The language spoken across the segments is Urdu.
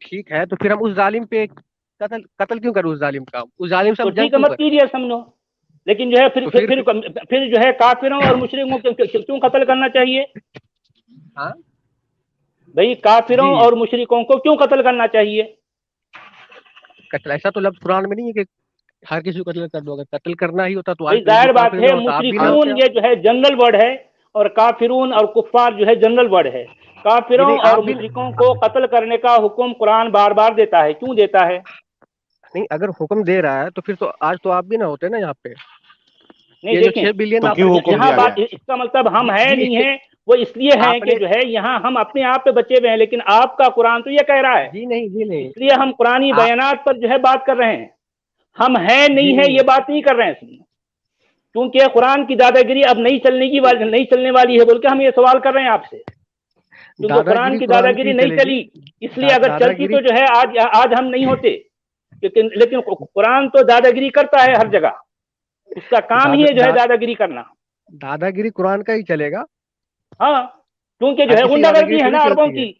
ٹھیک ہے تو پھر ہم اس ظالم پہ قتل کیوں کریں؟ اس ظالم کا، اس ظالم سے تو ہم جنگ ٹھیک ہے کیوں مت کریں؟ کیجیے سمجھو، لیکن جو ہے تو پھر جو ہے کافروں اور مشرکوں کو کیوں قتل کرنا چاہیے؟ ہاں بھئی کافروں جی اور مشرکوں کو کیوں قتل کرنا چاہیے؟ قتل ایسا تو لفظ قرآن میں نہیں ہے کہ ہر کسی کو قتل کر دو، اگر قتل کرنا ہی ہوتا تو آج بھئی کل جو ظاہر بات کافر نہ ہے، ہوتا آپ بھی نہ ہوتے مشرکون آپ۔ یہ جو ہے جنرل ورڈ ہے، اور کافرون اور کفار جو ہے جنرل ورڈ ہے۔ جی کافروں نہیں اور آپ بھی مشرکوں کو قتل کرنے کا حکم قرآن بار بار دیتا ہے، کیوں دیتا ہے؟ نہیں، اگر حکم دے رہا ہے تو پھر تو آج تو آپ بھی نہ ہوتے نا یہاں پہ، نہیں یہ جو دیکھیں، 6 بلین تو آپ کیوں حکم یہاں دیا بات گیا؟ اس کا مطلب ہم جی ہے جی نہیں ہیں، وہ اس لیے ہیں آپ کہ نے جو ہے یہاں ہم اپنے آپ پہ بچے ہوئے ہیں، لیکن آپ کا قرآن تو یہ کہہ رہا ہے، جی نہیں جی نہیں اس لیے ہم قرآنی آ- بیانات پر جو ہے بات کر رہے ہیں، ہم ہیں جی نہیں ہے نہیں یہ بات نہیں کر رہے ہیں اس میں، کیونکہ قرآن کی دادا گیری اب نہیں چلنے والی ہے بول کے ہم یہ سوال کر رہے ہیں آپ سے، کیونکہ دادا قرآن گیری کی دادا قرآن گیری کی نہیں چلے گی، چلی، اس لیے اگر دادا چلتی گیری تو جو ہے آج ہم نہیں ہوتے، لیکن قرآن تو دادا گیری کرتا ہے ہر جگہ، اس کا کام ہی دادا ہے جو ہے دا- دادا گیری کرنا۔ دادا گیری قرآن کا ہی چلے گا، ہاں، کیونکہ جو ہر ہے کسی غنڈہ دادا گیری گردی ہے تھوڑی نا عربوں چلتی ہے، کی،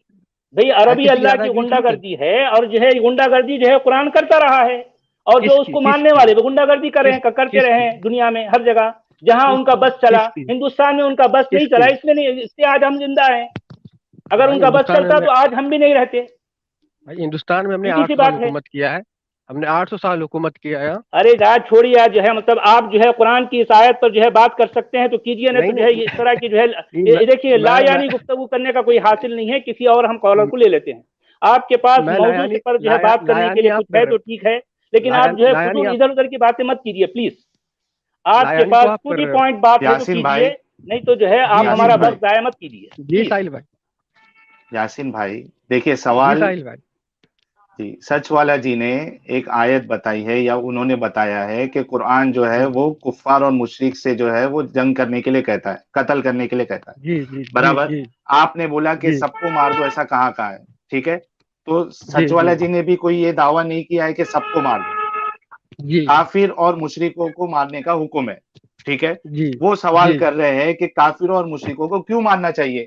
بھئی ہر عربی کسی کی اللہ دادا کی گیری غنڈہ تھوڑی چلتی گردی ہے، اور جو ہے یہ غنڈہ گردی جو ہے قرآن کرتا رہا ہے، اور جو کس اس کی کو کس ماننے کی والے وہ غنڈہ گردی کرتے کس رہے کی ہیں دنیا میں ہر جگہ، جہاں ان کس کا کی بس چلا، کس کی ہندوستان میں ان کا بس نہیں کس چلا، کی اس لیے آج ہم زندہ ہیں، اگر ان بھائی کا بس ہندوستان میں چلتا تو آج ہم بھی نہیں رہتے، بھائی ہندوستان میں ہم نے سیدھی سی 800 سال بات ہے۔ حکومت کیا ہے، ہم نے 800 سال حکومت کیا ہے۔ ارے یار چھوڑیے جو ہے مطلب آپ جو ہے قرآن کی اس آیت پر جو ہے بات کر سکتے ہیں تو کیجیے، نہیں نہیں تو جو ہے نہیں یہ اس طرح کی جو ہے نہیں، یہ دیکھیے لا میں یعنی گفتگو کرنے کا کوئی حاصل نہیں ہے، کسی اور ہم کالر کو لے لیتے ہیں، آپ کے پاس میں موضوع سے پر جو ہے بات کرنے کے لایانی لیے آپ کچھ کر ہے رہے تو ہو، ٹھیک ہے، لیکن آپ جو ہے لایانی فضول آپ ادھر ادھر کی باتیں مت کیجیے پلیز، آپ کے لایانی تو پاس آپ ٹو کر دی رہے ہو۔ پوائنٹ بات ہے تو یاسین کیجیے، بھائی، نہیں تو جو ہے آپ جی جی ہمارا یاسین جی بھائی، وقت ضائع مت کیجیے جی پلیز۔ ساحل بھائی، یاسین بھائی دیکھیے جی سوال، ساحل بھائی، جی سچ والا جی نے ایک آیت بتائی ہے یا انہوں نے بتایا ہے کہ قرآن جو ہے وہ کفار اور مشرک سے جو ہے وہ جنگ کرنے کے لیے کہتا ہے، قتل کرنے کے لیے کہتا ہے، جی جی جی برابر؟ جی آپ نے بولا کہ جی سب کو مار دو، ایسا کہاں کہا ہے؟ ٹھیک ہے، تو جی سچ جی والا جی نے بھی کوئی یہ دعویٰ نہیں کیا ہے کہ سب کو مار دو، جی کافر اور مشرکوں کو مارنے کا حکم ہے، ٹھیک ہے؟ جی وہ سوال جی کر رہے ہیں کہ کافروں اور مشرکوں کو کیوں مارنا چاہیے؟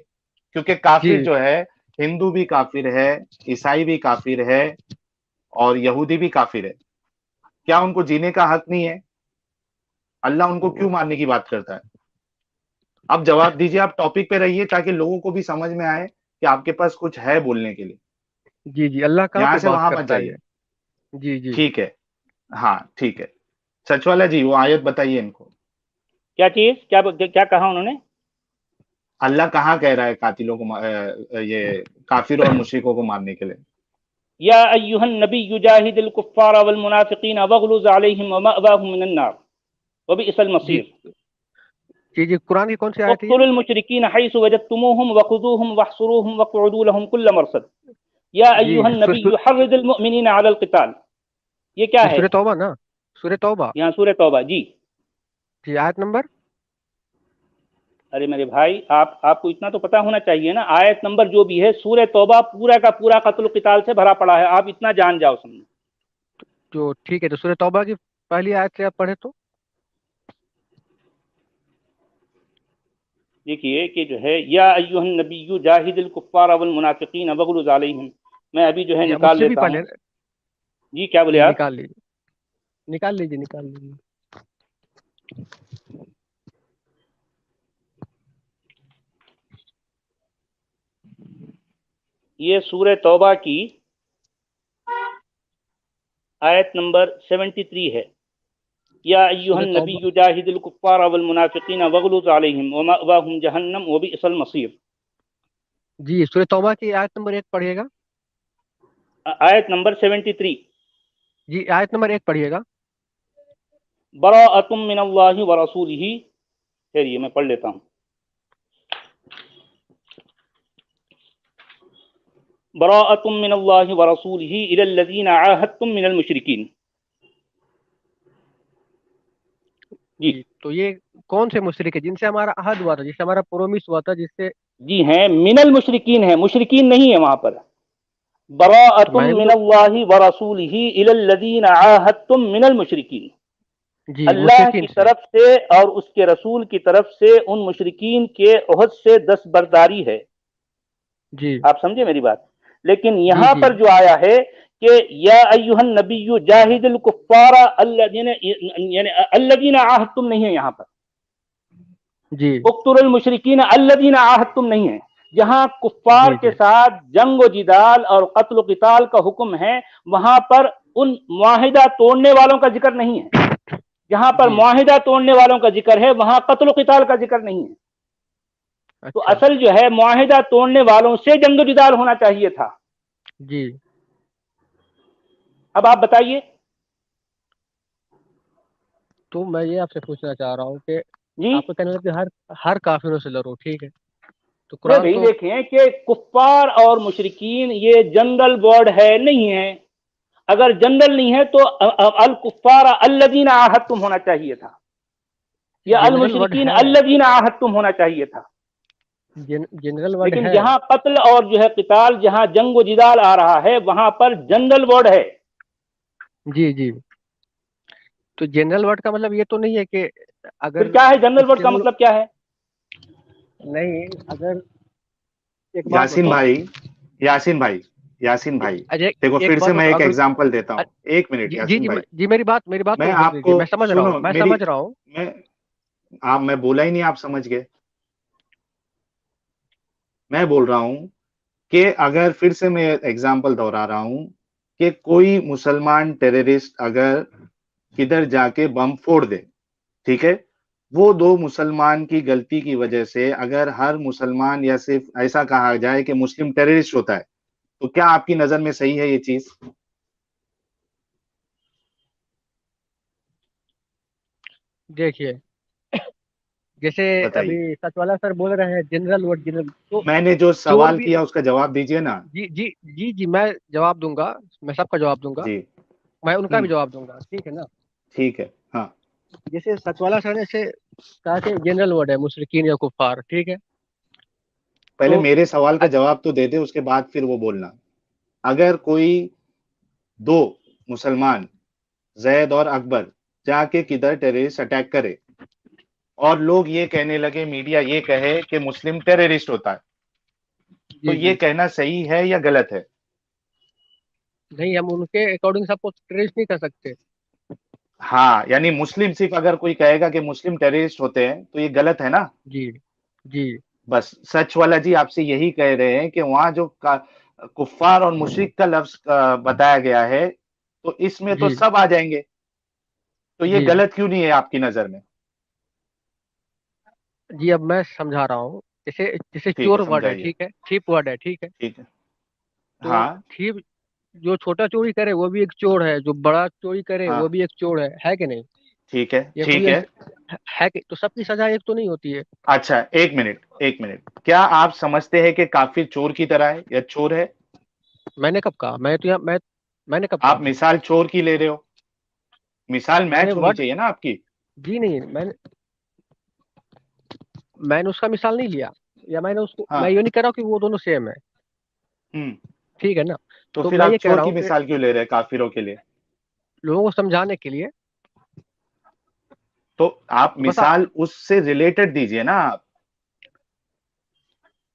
کیونکہ جی کافر جو ہے، ہندو بھی کافر ہے، عیسائی بھی کافر ہے، اور یہودی بھی کافر ہے، کیا ان کو جینے کا حق نہیں ہے؟ اللہ ان کو کیوں مارنے کی بات کرتا ہے؟ آپ جواب دیجئے، آپ ٹاپک پہ رہیے تاکہ لوگوں کو بھی سمجھ میں آئے کہ آپ کے پاس کچھ ہے بولنے کے لیے، جی جی اللہ کہاں یہاں پہ سے بات وہاں مت کرتا ہے جائیے۔ یہ؟ جی جی ٹھیک ہے، ہاں ٹھیک ہے، سچ والا جی وہ آیت بتائیے ان کو، کیا چیز کیا کہا انہوں نے؟ اللہ کہاں کہہ رہا ہے قاتلوں کو یہ کافر اور مشرکوں کو مارنے کے لیے؟ یا ایھا النبی جاہد الکفار والمنافقین واغلظ علیہم ومأواہم من النار وبئس جی المصیر جی جی قرآن کی کون سی آیت ہے اقتلوا یہ؟ المشرکین حیث وجدتموہم وخذوہم واحصروہم واقعدوا لهم کل مرصد یا جی ایھا النبی حرض المؤمنین علی القتال، یہ کیا یہ ہے؟ سورہ توبہ نا، سورہ توبہ، یہاں سورہ توبہ جی۔ جی آیت نمبر، ارے میرے بھائی آپ کو اتنا تو پتا ہونا چاہیے نا، آیت نمبر جو بھی ہے سورہ توبہ پورا کا پورا قتل و قتال سے بھرا پڑا ہے، آپ اتنا جان جاؤ سمجھو۔ جو ٹھیک ہے تو سورہ توبہ کی پہلی آیت سے آپ پڑھے تو دیکھیے کہ جو ہے یا ایھا النبی جاہد الکفار والمنافقین واغلظ علیہم، میں ابھی جو ہے جی مجھ نکال سے بھی لیتا پڑھ ہوں۔ لیں، جی کیا بولے جی آپ؟ نکال لیجیے، نکال لیجیے نکال لیجیے۔ یہ سورہ توبہ کی آیت نمبر 73 ہے، یا ایھا سورہ النبی توبہ، جاہد الکفار والمنافقین واغلظ علیہم ومأواہم جہنم وبئس المصیر۔ جی سورہ توبہ کی آیت نمبر 1 پڑھیے گا، آیت نمبر 73، جی آیت نمبر 1 پڑھیے گا۔ براءۃ من اللہ ورسولہ، چلیے میں پڑھ لیتا ہوں۔ براءۃ من اللہ ورسولہ الی الذین عاہدتم من المشرکین۔ جی جی تو یہ کون سے مشرک ہے جن سے ہمارا عہد ہوا تھا، جس سے ہمارا پرومس ہوا تھا، جس سے جی ہیں من المشرکین ہے، مشرکین نہیں ہے وہاں پر۔ تو براءۃ میں نے بھی من تو اللہ ورسولہ الی الذین عاہدتم من المشرکین، جی اللہ مشرکین کی سے، طرف سے اور اس کے رسول کی طرف سے ان مشرکین کے عہد سے دستبرداری ہے۔ جی آپ سمجھے میری بات؟ لیکن جی یہاں جی پر جو آیا ہے کہ یا ایھا النبی جاہد الکفار یعنی الذین عاہدتم نہیں ہے، یہاں پر جی اقتلوا المشرکین الذین عاہدتم نہیں ہے. جہاں کفار جی کے جی ساتھ جنگ و جدال اور قتل و قتال کا حکم ہے، وہاں پر ان معاہدہ توڑنے والوں کا ذکر نہیں ہے. جہاں پر جی معاہدہ توڑنے والوں کا ذکر ہے، وہاں قتل و قتال کا ذکر نہیں ہے. تو اچھا اصل جو ہے معاہدہ توڑنے والوں سے جنگ و جدال ہونا چاہیے تھا. جی. اب آپ بتائیے. تو میں یہ آپ سے پوچھنا چاہ رہا ہوں کہ جی آپ کو کہنا ہے کہ ہر کافروں سے لڑو، ٹھیک ہے، تو نہیں قرآن بھائی، تو دیکھیں کہ کفار اور مشرکین یہ جنرل ورڈ ہے نہیں ہے. اگر جنرل نہیں ہے تو الکفار الذین عاہدتم ہونا چاہیے تھا، یا جنرل ورڈ المشرکین ہے، الذین عاہدتم ہونا چاہیے تھا. جنرل ورڈ لیکن ہے. جہاں قتل اور جو ہے قتال، جہاں جنگ و جدال آ رہا ہے، وہاں پر جنرل ورڈ ہے. جی جی. تو جنرل ورڈ کا مطلب یہ تو نہیں ہے کہ پھر اگر کیا ہے جنرل ورڈ کسی کا مطلب کیا ہے؟ نہیں، اگر ایک بات یاسین بتاؤ. بھائی، یاسین بھائی، یاسین بھائی، اجے دیکھو ایک پھر بات سے میں بتاؤ. ایک اگر ایگزامپل دیتا ہوں. ایک منٹ جی جی یاسین جی بھائی، جی میری بات میں تو ہونے آپ دیجیے. کو میں سمجھ رہا ہوں، سنو میں میری، سمجھ رہا ہوں. میں آپ میں بولا ہی نہیں، آپ سمجھ گئے. میں بول رہا ہوں کہ اگر پھر سے میں ایگزامپل دہرا رہا ہوں کہ کوئی مسلمان ٹیررسٹ اگر کدھر جا کے بم پھوڑ دے، ٹھیک ہے، وہ دو مسلمان کی غلطی کی وجہ سے اگر ہر مسلمان یا صرف ایسا کہا جائے کہ مسلم ٹیررسٹ ہوتا ہے، تو کیا آپ کی نظر میں صحیح ہے یہ چیز؟ دیکھیے، جیسے ابھی بتائیے. سچ والا سر بول رہے ہیں جنرل ورڈ جنرل، تو میں نے جو چور سوال بھی. کیا اس کا جواب دیجئے نا. جی جی جی جی میں جواب دوں گا. میں سب کا جواب دوں گا. جی. میں ان کا ہوں. بھی جواب دوں گا، ٹھیک ہے نا. ٹھیک ہے. ہاں. جیسے سچ والا سر نے سے کہا کہ جنرل ورڈ ہے مشرکین یا کفار، ٹھیک ہے. پہلے تو میرے سوال کا جواب تو دے دے، اس کے بعد پھر وہ بولنا. اگر کوئی دو مسلمان زید اور اکبر جا کے کدھر ٹیررسٹ اٹیک کرے اور لوگ یہ کہنے لگے، میڈیا یہ کہے کہ مسلم ٹیررسٹ ہوتا ہے، تو جی یہ جی کہنا صحیح ہے یا غلط ہے؟ نہیں، ہم ان کے اکارڈنگ سب کو ٹریس نہیں کر سکتے. ہاں، یعنی مسلم صرف اگر کوئی کہے گا کہ مسلم ٹیررسٹ ہوتے ہیں تو یہ غلط ہے نا. جی جی بس سچ والا جی آپ سے یہی کہہ رہے ہیں کہ وہاں جو کفار اور مشرک کا لفظ بتایا گیا ہے، تو اس میں تو جی سب آ جائیں گے، تو یہ جی غلط کیوں نہیں ہے آپ کی نظر میں؟ جی. اب میں سمجھا رہا ہوں. جیسے جیسے ٹھیک چور ہے، ورڈ ہے، سمجھائیے. ٹھیک ہے، تھیپ ورڈ ہے، ٹھیک ہے. ٹھیک ہے. تو ہاں. تھیپ جو چھوٹا چوری کرے وہ بھی ایک چور ہے، جو بڑا چوری کرے ہاں. وہ بھی ایک چور ہے کہ نہیں؟ ٹھیک ہے. یہ کوئی ٹھیک ہے. ہے کہ تو سب کی سزا ایک تو نہیں ہوتی ہے. اچھا، ایک منٹ، ایک منٹ. کیا آپ سمجھتے ہیں کہ کافر چور کی طرح ہے یا چور ہے؟ میں نے کب کہا؟ میں نے کب کہا؟ آپ مثال چور کی لے رہے ہو، مثال میں نے میچ ہونی ورڈ چاہیے نا آپ کی. جی نہیں، میں نے اس کا مثال نہیں لیا، یا میں نے اس کو، ہاں. میں یہ نہیں کہہ رہا ہوں کہ وہ دونوں سیم ہے، ہوں. ٹھیک ہے نا. تو تو پھر میں یہ آپ کہہ چور رہا کی ہوں کہ مثال کیوں لے رہے ہیں کافروں کے لیے؟ لوگوں کو سمجھانے کے لیے. تو آپ تو بس مثال اس سے ریلیٹڈ دیجئے نا آپ.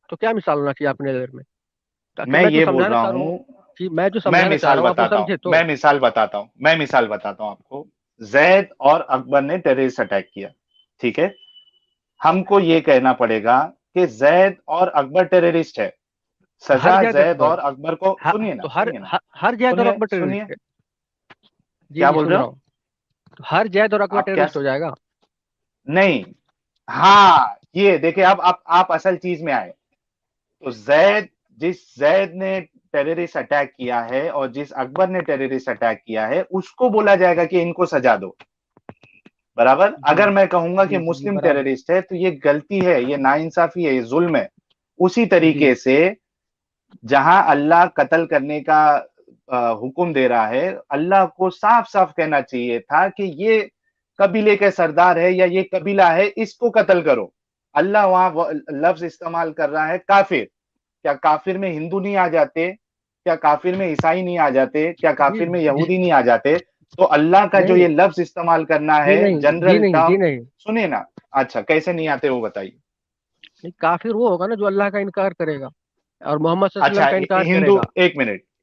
تو کیا مثال ہونا چاہیے آپ کی نظر میں؟ تاکہ میں میں جو یہ بول سمجھانا رہا چاہ رہا ہوں، ہوں، جی میں جو میں سمجھانا چاہ مثال رہا ہوں آپ وہ بتاتا ہوں سمجھے تو. میں مثال بتاتا ہوں میں مثال بتاتا ہوں آپ کو. زید اور اکبر نے ٹیررسٹ اٹیک کیا، ٹھیک ہے. ہم کو یہ کہنا پڑے گا کہ زید اور اکبر ٹیررسٹ ہے، ہر سزا جید زید اکبر، اور اکبر کو. سنیے نا، تو سنیے نا، ہر جید اور سنیے اکبر سنیے. ٹیررسٹ ہے. جی کیا جی بول سن رہے رہا ہو ہوں. تو ہر جید اور اکبر آپ؟ کیا؟ ٹیررسٹ ہو جائے گا؟ نہیں. ہاں، یہ دیکھیں، اب آپ اصل چیز میں آئے. تو جس زید نے ٹیررسٹ اٹیک کیا ہے اور جس اکبر نے ٹیررسٹ اٹیک کیا ہے، اس کو بولا جائے گا کہ ان کو سزا دو، برابر. جی اگر میں کہوں گا کہ جی جی جی مسلم برابر. ٹیررسٹ ہے تو یہ غلطی ہے، یہ ناانصافی ہے، یہ ظلم ہے. اسی جی طریقے سے جہاں اللہ قتل کرنے کا حکم دے رہا ہے، اللہ کو صاف صاف کہنا چاہیے تھا کہ یہ قبیلے کے سردار ہے یا یہ قبیلہ ہے، اس کو قتل کرو. اللہ وہاں لفظ استعمال کر رہا ہے کافر. کیا کافر میں ہندو نہیں آ جاتے؟ کیا کافر میں عیسائی نہیں آ جاتے؟ کیا جی کافر میں جی یہودی نہیں آ جاتے؟ تو اللہ کا جو نہیں یہ لفظ استعمال کرنا جی ہے نہیں جی جنرل نہیں جی ٹرم. نہیں سنیے نا. اچھا، کیسے نہیں آتے وہ بتائیے. نہیں، کافر وہ ہوگا نا جو اللہ کا انکار کرے گا. اور محمد صلی اللہ علیہ اچھا وسلم کا انکار کرے ہندو، گا.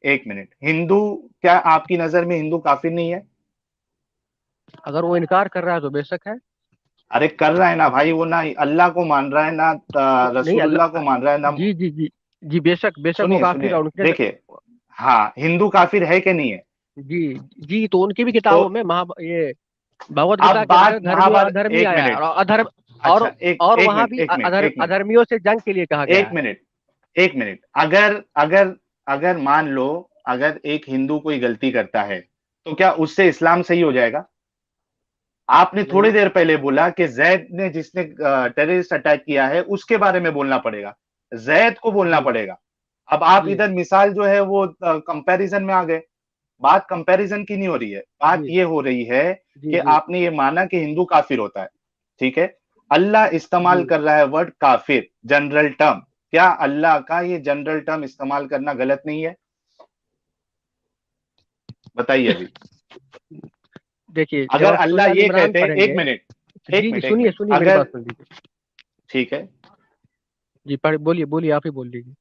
ایک منٹ، ہندو کیا آپ کی نظر میں ہندو کافر نہیں ہے؟ اگر وہ انکار کر رہا ہے تو بے شک ہے. ارے کر رہا ہے نا بھائی، وہ نہ اللہ کو مان رہا ہے، نہ نہیں رسول اللہ کو مان رہا ہے، نہ. جی جی جی جی، بے شک وہ سنیے کافر سنیے، ہے ان کے. دیکھیے، ہاں ہندو کافر ہے کہ نہیں ہے؟ جی جی، تو ان کی بھی تو کتابوں میں یہ بھگوت اب گیتا کے بات اندر دھرمی اور ادھرمی ایک آیا ہے، منٹ، اور ادھر اور اچھا اور ایک وہاں منٹ، بھی ایک منٹ، ایک منٹ، ادھرمیوں سے جنگ کے لیے کہا گیا ایک ہے. منٹ، ایک منٹ. اگر مان لو، اگر ایک ہندو کوئی غلطی کرتا ہے تو کیا اس سے اسلام صحیح ہو جائے گا؟ آپ نے تھوڑی نہیں دیر پہلے بولا کہ زید نے، جس نے ٹیررسٹ اٹیک کیا ہے، اس کے بارے میں بولنا پڑے گا، زید کو بولنا جی پڑے گا. اب آپ جی ادھر مثال جو ہے وہ کمپیریزن میں آ گئے. بات کمپیریزن کی نہیں ہو رہی ہے، بات جی یہ ہو رہی ہے جی کہ جی آپ نے یہ مانا کہ ہندو کافر ہوتا ہے، ٹھیک ہے. اللہ استعمال جی کر رہا ہے ورڈ کافر، جنرل ٹرم. کیا اللہ کا یہ جنرل ٹرم استعمال کرنا غلط نہیں ہے؟ بتائیے ابھی. دیکھیے جب اگر آپ سورہ اللہ ال یہ عمران کہتے، پڑھیں ایک گے. منٹ، جی جی، ایک سنیے منٹ، سنیے میری اگر، بات سن لیجیے. ٹھیک ہے، جی بولیے بولیے، آپ ہی بول لیجیے.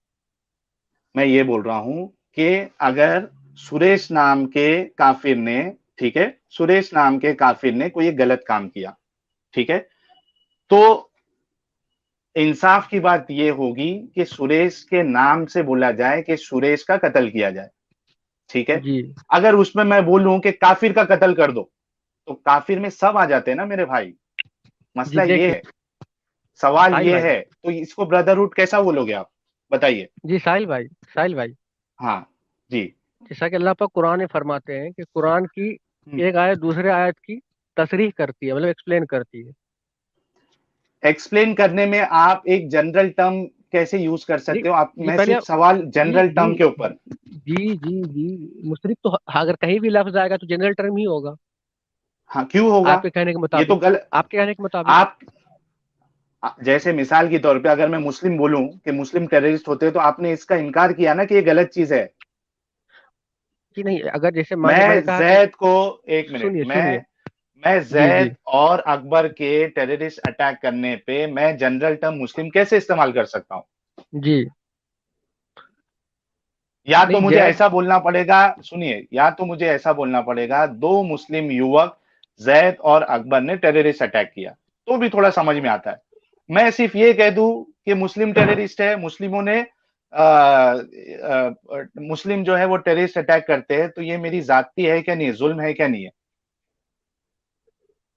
میں یہ بول رہا ہوں کہ اگر سریش نام کے کافر نے، ٹھیک ہے، سریش نام کے کافر نے کوئی غلط کام کیا، ٹھیک ہے، تو انصاف کی بات یہ ہوگی کہ سریش کے نام سے بولا جائے کہ سریش کا قتل کیا جائے، ٹھیک ہے. جی اگر اس میں میں بولوں کہ کافر کا قتل کر دو، تو کافر میں سب آ جاتے ہیں نا میرے بھائی. جی مسئلہ یہ دیکھیے ہے، سوال ساحل یہ بھائی. ہے، تو اس کو بردرہوڈ کیسا بولو گے آپ؟ بتائیے. جی ساحل بھائی، ہاں جی. جیسا کہ اللہ پاک قرآن میں فرماتے ہیں کہ قرآن کی ایک آیت دوسرے آیت کی تصریح کرتی ہے، مطلب ایکسپلین کرتی ہے. ایکسپلین کرنے میں آپ ایک جنرل ٹرم کیسے یوز کر جی سکتے ہو؟ آپ جی میں پہلے صرف سوال جی جنرل جی ٹرم کے اوپر. جی جی جی، مشرک تو اگر کہیں بھی لفظ آئے گا تو جنرل ٹرم ہی ہوگا، ہاں کیوں ہوگا؟ آپ کے کہنے کے یہ تو مطابق. آپ کے کہنے کے مطابق. آپ جیسے مثال کے طور پہ اگر میں مسلم بولوں کہ مسلم ٹیررسٹ ہوتے، تو آپ نے اس کا انکار کیا نا کہ یہ غلط چیز ہے. جی نہیں، اگر جیسے مان لیں میں میں نے کہا کہ زید کو، ایک منٹ، سنیے سنیے. میں جی جی زید اور اکبر کے ٹیررسٹ اٹیک کرنے پہ میں جنرل ٹرم مسلم کیسے استعمال کر سکتا ہوں؟ جی یا تو نہیں مجھے زید. ایسا بولنا پڑے گا، سنیے، یا تو مجھے ایسا بولنا پڑے گا دو مسلم یوک زید اور اکبر نے ٹیررسٹ اٹیک کیا، تو بھی تھوڑا سمجھ میں آتا ہے. میں صرف یہ کہہ دوں کہ مسلم ٹیررسٹ ہے، مسلموں نے مسلم جو ہے وہ ٹیررسٹ اٹیک کرتے ہیں، تو یہ میری ذاتی ہے کیا نہیں، ظلم ہے کیا نہیں ہے؟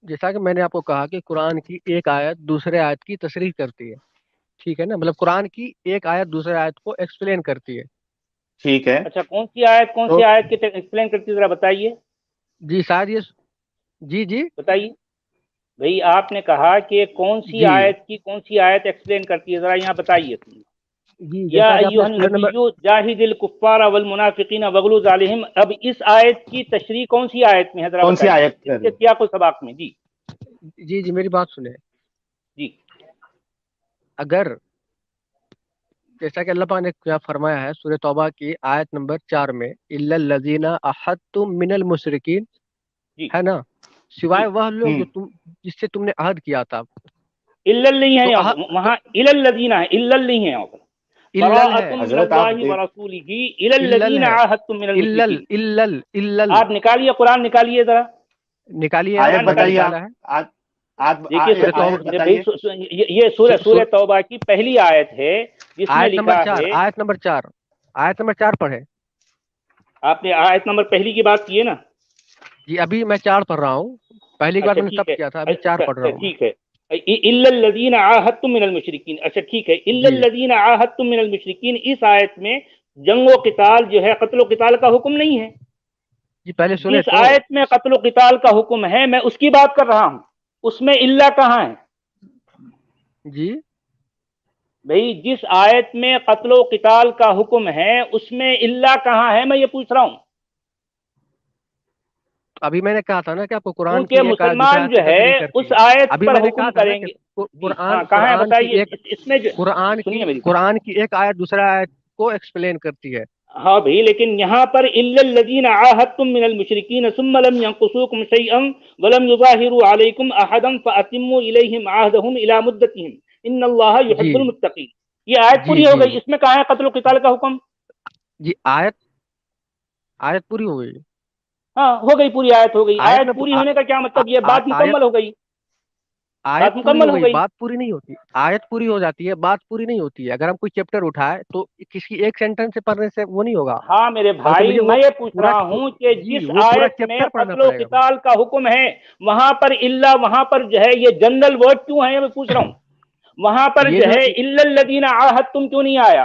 جیسا کہ میں نے آپ کو کہا کہ قرآن کی ایک آیت دوسرے آیت کی تصریح کرتی ہے، ٹھیک ہے نا، مطلب قرآن کی ایک آیت دوسرے آیت کو ایکسپلین کرتی ہے. ٹھیک ہے. اچھا، کون سی آیت تو کی ایکسپلین کرتی ذرا بتائیے. جی شاید یہ جی جی بتائیے بھئی، آپ نے کہا کہ کون سی جی آیت ایکسپلین کرتی ہے، ذرا یہاں بتائیے. جی، یا جیسا کہ آپ ایھا نے سورہ النبی نمبر. جاہد الکفار والمنافقین واغلظ علیہم. اب اس آیت کی تشریح کون سی آیت میں ہے، ذرا کون سی بتائیے آیت اس کر کے رہے؟ سیاق و سباق میں. جی جی جی، میری بات سنیں. جی اگر جیسا کہ اللہ پاک نے کیا فرمایا ہے سورہ توبہ کی آیت نمبر 4 میں، الا الذین عاہدتم من المشرکین، جی ہے نا، جی سوائے وہ لوگ ہوں. جس سے تم نے عہد کیا تھا. الا نہیں ہے تو یہاں پر، وہاں الا الذین ہے، الا نہیں ہے یہاں پر. الل براءۃ ہے. من حضرت آپ اللہ ورسولہ الی الل الذین ہے. عاہدتم من المشرکین. الل آپ نکالیے قرآن، نکالیے ذرا نکالیے، آپ آیت قرآن میں نے بتائیے نکالیے. آپ. نکالا ہے. دیکھیے سورہ آیت توبہ بتائیے. یہ سورہ توبہ کی پہلی آیت ہے جس میں آیت نمبر لکھا 4 ہے. آیت نمبر 4 آیت نمبر 4 پڑھے. آپ نے آیت نمبر پہلی کی بات کی ہے نا؟ جی ابھی میں 4 پڑھ رہا ہوں، پہلی بار اچھا میں نے ٹھیک تب ہے، کیا تھا، ابھی 4 پڑھ رہا ہوں میں. ٹھیک ہے. الا الذین عاہدتم من المشرکین. اچھا ٹھیک ہے، الا جی الذین عاہدتم من المشرکین. اس آیت میں جنگ و قتال جو ہے، قتل و قتال کا حکم نہیں ہے. جی پہلے سنیں جس تو. آیت میں قتل و قتال کا حکم ہے میں اس کی بات کر رہا ہوں، اس میں الا کہاں ہے؟ جی بھئی جس آیت میں قتل و قتال کا حکم ہے اس میں الا کہاں ہے، میں یہ پوچھ رہا ہوں. ابھی میں نے کہا تھا نا کہ آپ کو قرآن کی کیونکہ ایک آیت دوسرے مسلمان آیت جو کی ہے تصریح کرتی اس ہے. آیت ابھی پر میں نے کہا حکم تھا نا کریں کہ گے. جی ہاں، قرآن کہاں ہے قرآن کی بتائیے. ایک اس میں جو سنیے میری بات. قرآن کی ایک آیت دوسرا آیت کو ایکسپلین کرتی ہے. ہاں بھائی، لیکن یہاں پر الا الذین عاہدتم من المشرکین ثم لم ينقصوکم شیئا ولم یظاہروا علیکم احدا فاتموا الیہم عہدہم الی مدتہم ان اللہ جی یحب المتقین. یہ آیت جی پوری ہو جی گئی، اس میں کہاں ہے قتل و قتال کا حکم؟ جی آیت پوری ہو گئی. ہاں ہو گئی، پوری آیت ہو گئی. آیت آیت میں پوری ہونے کا کیا مطلب؟ یہ بات آیت مکمل ہو گئی، آیت بات پوری مکمل ہو ہو گئی، گئی. بات پوری نہیں ہوتی. آیت پوری ہو جاتی ہے، بات پوری نہیں ہوتی ہے. اگر ہم کوئی چیپٹر اٹھائے تو کسی ایک سینٹینس سے پڑھنے سے وہ نہیں ہوگا، ہاں میرے بلکہ بھائی، مجھے وہ میں یہ پوچھ پورا رہا ہوں کہ جی جس وہ پورا آیت میں چیپٹر پڑھنا قتل و پڑے گا. قتال کا حکم ہے، وہاں پر الا، وہاں پر جو ہے یہ جنرل ورڈ کیوں ہے؟ میں پوچھ رہا ہوں. وہاں پر یہ جو جو ہے الا الذین عاہدتم کیوں نہیں آیا؟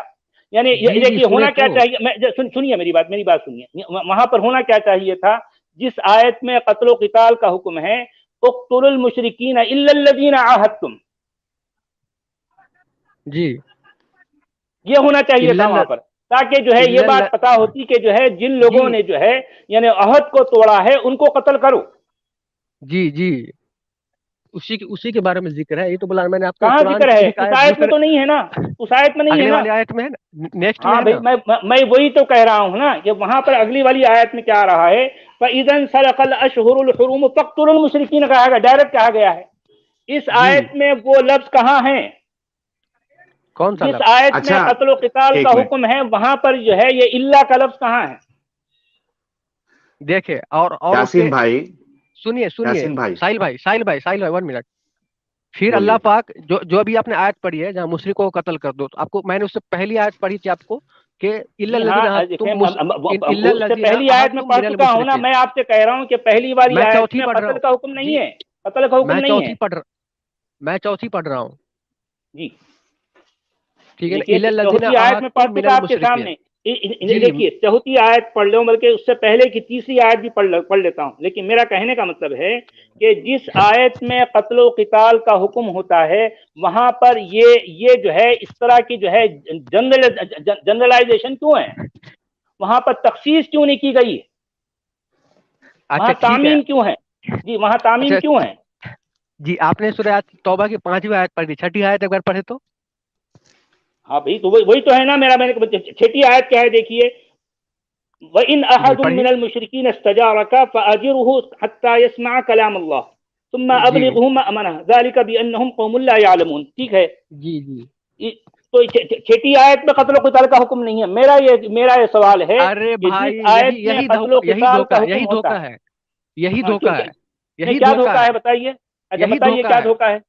یعنی جی جی دیکھیے سنے ہونا کیا تو چاہیے، سنیے میری بات سنیے. وہاں پر ہونا کیا چاہیے تھا؟ جس آیت میں قتل و قتال کا حکم ہے، اقتلوا المشرکین الا الذین عاہدتم، جی یہ ہونا چاہیے تھا وہاں پر، تاکہ جو ہے یہ بات پتا ہوتی کہ جو ہے جن جی لوگوں نے جو ہے یعنی عہد کو توڑا ہے ان کو قتل کرو. جی جی اسی کے بارے میں ذکر ہے. یہ تو بولا میں نے آپ کو کہاں قرآن ذکر کی ہے؟ ایک اس آیت آیت میں ذکر تو نہیں ہے نا، اس آیت میں نہیں ہے اگلے نا. والی آیت میں ہے نا، نیکسٹ میں ہاں ہے بھائی، نا. میں وہی تو کہہ رہا ہوں نا کہ وہاں پر اگلی والی آیت میں کیا آ رہا ہے؟ فَإِذَا انْسَلَخَ الْأَشْهُرُ الْحُرُمُ فَاقْتُلُوا الْمُشْرِكِينَ کہا گیا، ڈائریکٹ کہا گیا ہے. اس جی آیت میں وہ لفظ کہاں ہیں؟ کون سا جس لفظ؟ آیت میں اچھا قتل و قتال ایک کا منٹ، حکم ہے وہاں پر جو ہے یہ اللہ کا لفظ کہاں ہے؟ دیکھے اور اس یاسین کے بھائی، سنیے یاسین بھائی ساحل بھائی 1 منٹ. پھر اللہ بولیے. پاک جو ابھی آپ نے آیت پڑھی ہے جہاں مشرکوں کو قتل کر دو، تو آپ کو میں نے اس سے پہلی آیت پڑھی تھی آپ کو کہ الا جی الذین ہاں دیکھیں، عاہدتم الا اس سے الذین پہلی آیت میں عاہدتم پڑھ من چکا ہوں نا. المشرکین. میں آپ سے کہہ رہا ہوں کہ پہلی والی میں آیت چوتھی میں پڑھ رہا قتل ہوں کا حکم نہیں جی. ہے، قتل کا حکم نہیں ہے. میں چوتھی پڑھ رہا ہوں. جی ٹھیک ہے نا، دیکھیے، الا الذین چوتھی آیت میں پڑھ عاہدتم من چکا آپ کے المشرکین. سامنے. جی دیکھیے چوتھی آیت پڑھ لوں، بلکہ اس سے پہلے کی تیسری آیت بھی پڑھ لیتا ہوں. لیکن میرا کہنے کا مطلب ہے کہ جس آیت میں قتل و قتال کا حکم ہوتا ہے وہاں پر یہ جو ہے اس طرح کی جو ہے جنرلائزیشن کیوں ہے؟ وہاں پر تخصیص کیوں نہیں کی گئی؟ اچھا وہاں ٹھیک ہے. تعمیم کیوں ہے؟ جی وہاں تعمیم اچھا کیوں ہے؟ جی آپ نے سورہ توبہ کی 5ویں آیت پڑھی، 6ٹھی آیت ایک بار پڑھے تو. ہاں بھائی، تو وہی تو ہے نا میرا. میں نے چھٹی آیت کیا ہے دیکھیے، وَإِنْ جی أَحَدٌ پڑھیے. مِّنَ الْمُشْرِكِينَ اسْتَجَارَكَ فَأَجِرْهُ حَتَّى يَسْمَعَ كَلَامَ اللَّهِ ثُمَّ جی أَبْلِغْهُ مَأْمَنَهُ ذَلِكَ بِأَنَّهُمْ قَوْمٌ لَا يَعْلَمُونَ. ٹھیک ہے. جی جی تو چھٹی آیت میں قتل و قتال کا حکم نہیں ہے. میرا یہ سوال ہے ارے کہ بھائی جس آیت میں قتل و قتال کا حکم ہوتا ہے. یہی ہاں دھوکہ ہے. نہیں، یہی کیا دھوکہ دھوکا ہے. ہے بتائیے. اچھا یہی بتائیے دھوکہ کیا ہے. دھوکا ہے؟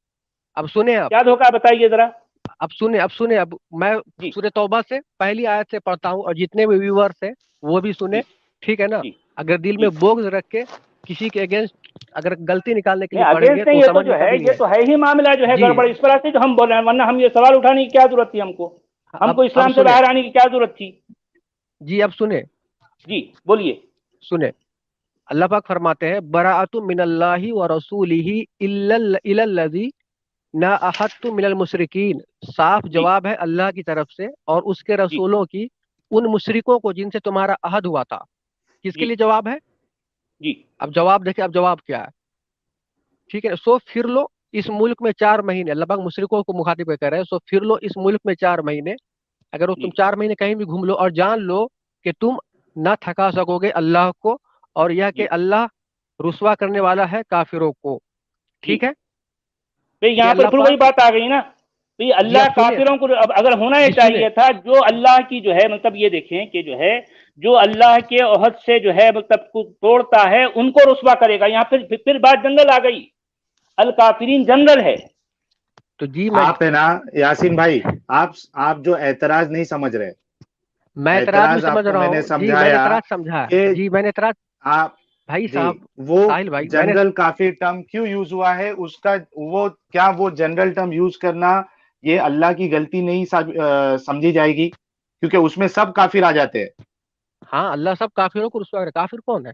اب سنیں کیا دھوکا ہے بتائیے ذرا. اب میں جی سورہ توبہ سے پہلی آیت سے پڑھتا ہوں، اور جتنے بھی ویورز ہیں وہ بھی سنیں. جی ٹھیک ہے نا. جی اگر دل جی میں بغض رکھ کے کسی کے اگینسٹ اگر غلطی نکالنے کے نہیں، لیے پڑھیں گے اگینسٹ نہیں، تو یہ تو سمجھ میں جو ہے کبھی نہیں یہ تو ہے ہی معاملہ جو ہے جی. گڑبڑ. اس طرح سے جو ہم بول رہے ہیں، ورنہ ہم یہ سوال اٹھانے کی کیا ضرورت تھی ہم کو؟ ہم کو اب اسلام سے سنیں. باہر آنے کی کیا ضرورت تھی؟ جی اب سنیں. جی بولیے. اللہ پاک فرماتے ہیں براءۃ من اللہ ورسولہ الی الذین عاہدتم من المشرکین. صاف جی جواب ہے اللہ کی طرف سے اور اس کے جی رسولوں کی ان مشرکوں کو جن سے تمہارا عہد ہوا تھا. کس کے جی لیے جواب ہے؟ جی اب جواب دیکھیں، اب جواب کیا ہے. ٹھیک ہے. سو پھر لو اس ملک میں 4 مہینے، اللہ پاک مشرکوں کو مخاطب کر رہے ہیں. سو پھر لو اس ملک میں 4 مہینے. اگر جی تم 4 مہینے کہیں بھی گھوم لو اور جان لو کہ تم نہ تھکا سکو گے اللہ کو، اور یہ جی کہ اللہ رسوا کرنے والا ہے کافروں کو. جی ٹھیک ہے. بھئی کہ یہاں پر اللہ پھر وہی پاک بات آ گئی نا. بھئی جی اللہ اب سنیں کافروں کو اب اگر ہونا یہ جی سنیں چاہیے تھا جو اللہ کی جو ہے مطلب یہ دیکھیں کہ جو ہے جو اللہ کے عہد سے جو ہے مطلب توڑتا ہے ان کو رسوا کرے گا. یہاں پھر بات جنرل آ گئی. الکافرین جنرل ہے. تو جی میں آپ ہے نا یاسین بھائی، آپ جو اعتراض نہیں سمجھ رہے. اعتراض میں اعتراض آپ سمجھ کو رہا میں نے ہوں. جی میں نے سمجھایا اعتراض سمجھا کہ ہے. جی میں نے اعتراض آپ بھائی جی صاحب وہ ساحل بھائی میں نے جنرل کافر ٹرم کیوں یوز ہوا ہے، اس کا وہ جنرل ٹرم یوز کرنا یہ اللہ کی غلطی نہیں سمجھی جائے گی؟ کیونکہ اس میں سب کافر آ جاتے ہیں. ہاں اللہ سب کافروں کو رسوا کرے. کافر کون ہے؟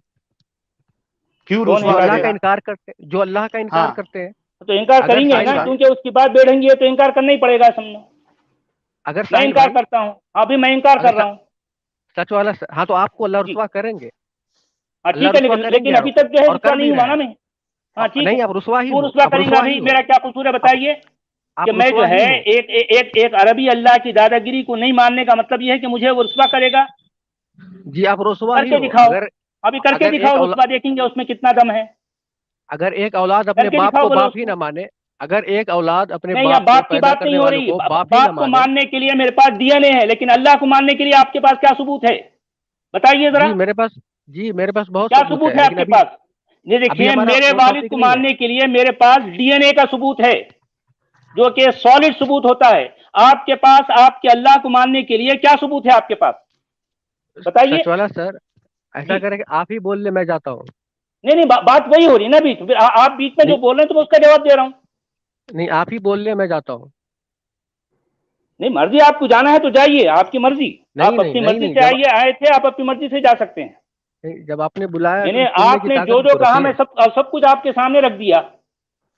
کیوں کون ہے جو رسوا اللہ کرے کافر؟ کا گا؟ انکار کرتے جو اللہ کا انکار ہاں کرتے ہیں. تو انکار اگر کریں گے ساحل نا، بھائی کیونکہ اس کی بات بیڑھیں گے تو انکار کرنا ہی پڑے گا. سمجھو اگر میں ساحل انکار بھائی کرتا ہوں، ابھی میں انکار اگر کر رہا ہوں. سچ والا ہاں تو آپ کو اللہ جی رسوا کریں گے. ہاں اللہ ٹھیک ہے، رسوا کریں گے لیکن ابھی آپ کو تک جو ہے اور رسوا کر نہیں بھی ہوا رہے نا ہیں. میں. ہاں ٹھیک ہے. نہیں اب رسوا ہی کیوں ہو. رسوا اب کریں گا رسوا ابھی؟ ہی ہو. میرا کیا قصور ہے اب بتائیے. کہ آپ میں جو رسوا ہے ہی ہو. ایک عربی اللہ کی دادا گیری کو نہیں ماننے کا مطلب یہ ہے کہ مجھے وہ رسوا کرے گا؟ جی آپ رسوا کر ہی کے ہو. دکھاؤ. ابھی کر کے اگر ایک دکھاؤ رسوا، دیکھیں گے اس میں کتنا دم ہے. اگر ایک اولاد کر اپنے کے باپ دکھاؤ کو بولے باپ اس ہی کو. نہ مانے اگر ایک اولاد اپنے نہیں، یہاں باپ کو باپ کی پیدا بات نہیں کرنے ہو والوں رہی. کو باپ ہی نہ باپ کو مانے. ماننے کے لیے میرے پاس ڈی این اے ہے، لیکن اللہ کو ماننے کے لیے آپ کے پاس کیا ثبوت ہے؟ بتائیے ذرا، جی میرے پاس بہت کیا ثبوت ثبوت ہے، ہے آپ لیکن کے ابھی پاس؟ یہ ابھی دیکھیے، ہمارا میرے وہ والد ٹاپک کو نہیں ہے. ماننے کے لیے میرے پاس ڈی این اے کا ثبوت ہے، جو کہ سالڈ ثبوت ہوتا ہے. آپ کے پاس آپ کے اللہ کو ماننے کے لیے کیا ثبوت ہے آپ کے پاس؟ بتائیے. سچ والا سر، ایسا جی، کریں کہ آپ ہی بول لیں، میں جاتا ہوں. نہیں نہیں، بات وہی ہو رہی ہے نا ابھی. پھر آپ بیچ میں جو نہیں بول رہے ہیں تو میں اس کا جواب دے رہا ہوں. نہیں، آپ ہی بول لیں، میں جاتا ہوں. نہیں، مرضی آپ کو جانا ہے تو جائیے، آپ کی مرضی. نہیں آپ نہیں اپنی نہیں مرضی نہیں، سے آئے تھے، آپ اپنی مرضی سے جا سکتے ہیں. جب آپ نے بلایا تو یعنی سننے آپ کی نے طاقت جو بھی جو تو کہا رکھیے. میں سب کچھ آپ کے سامنے رکھ دیا.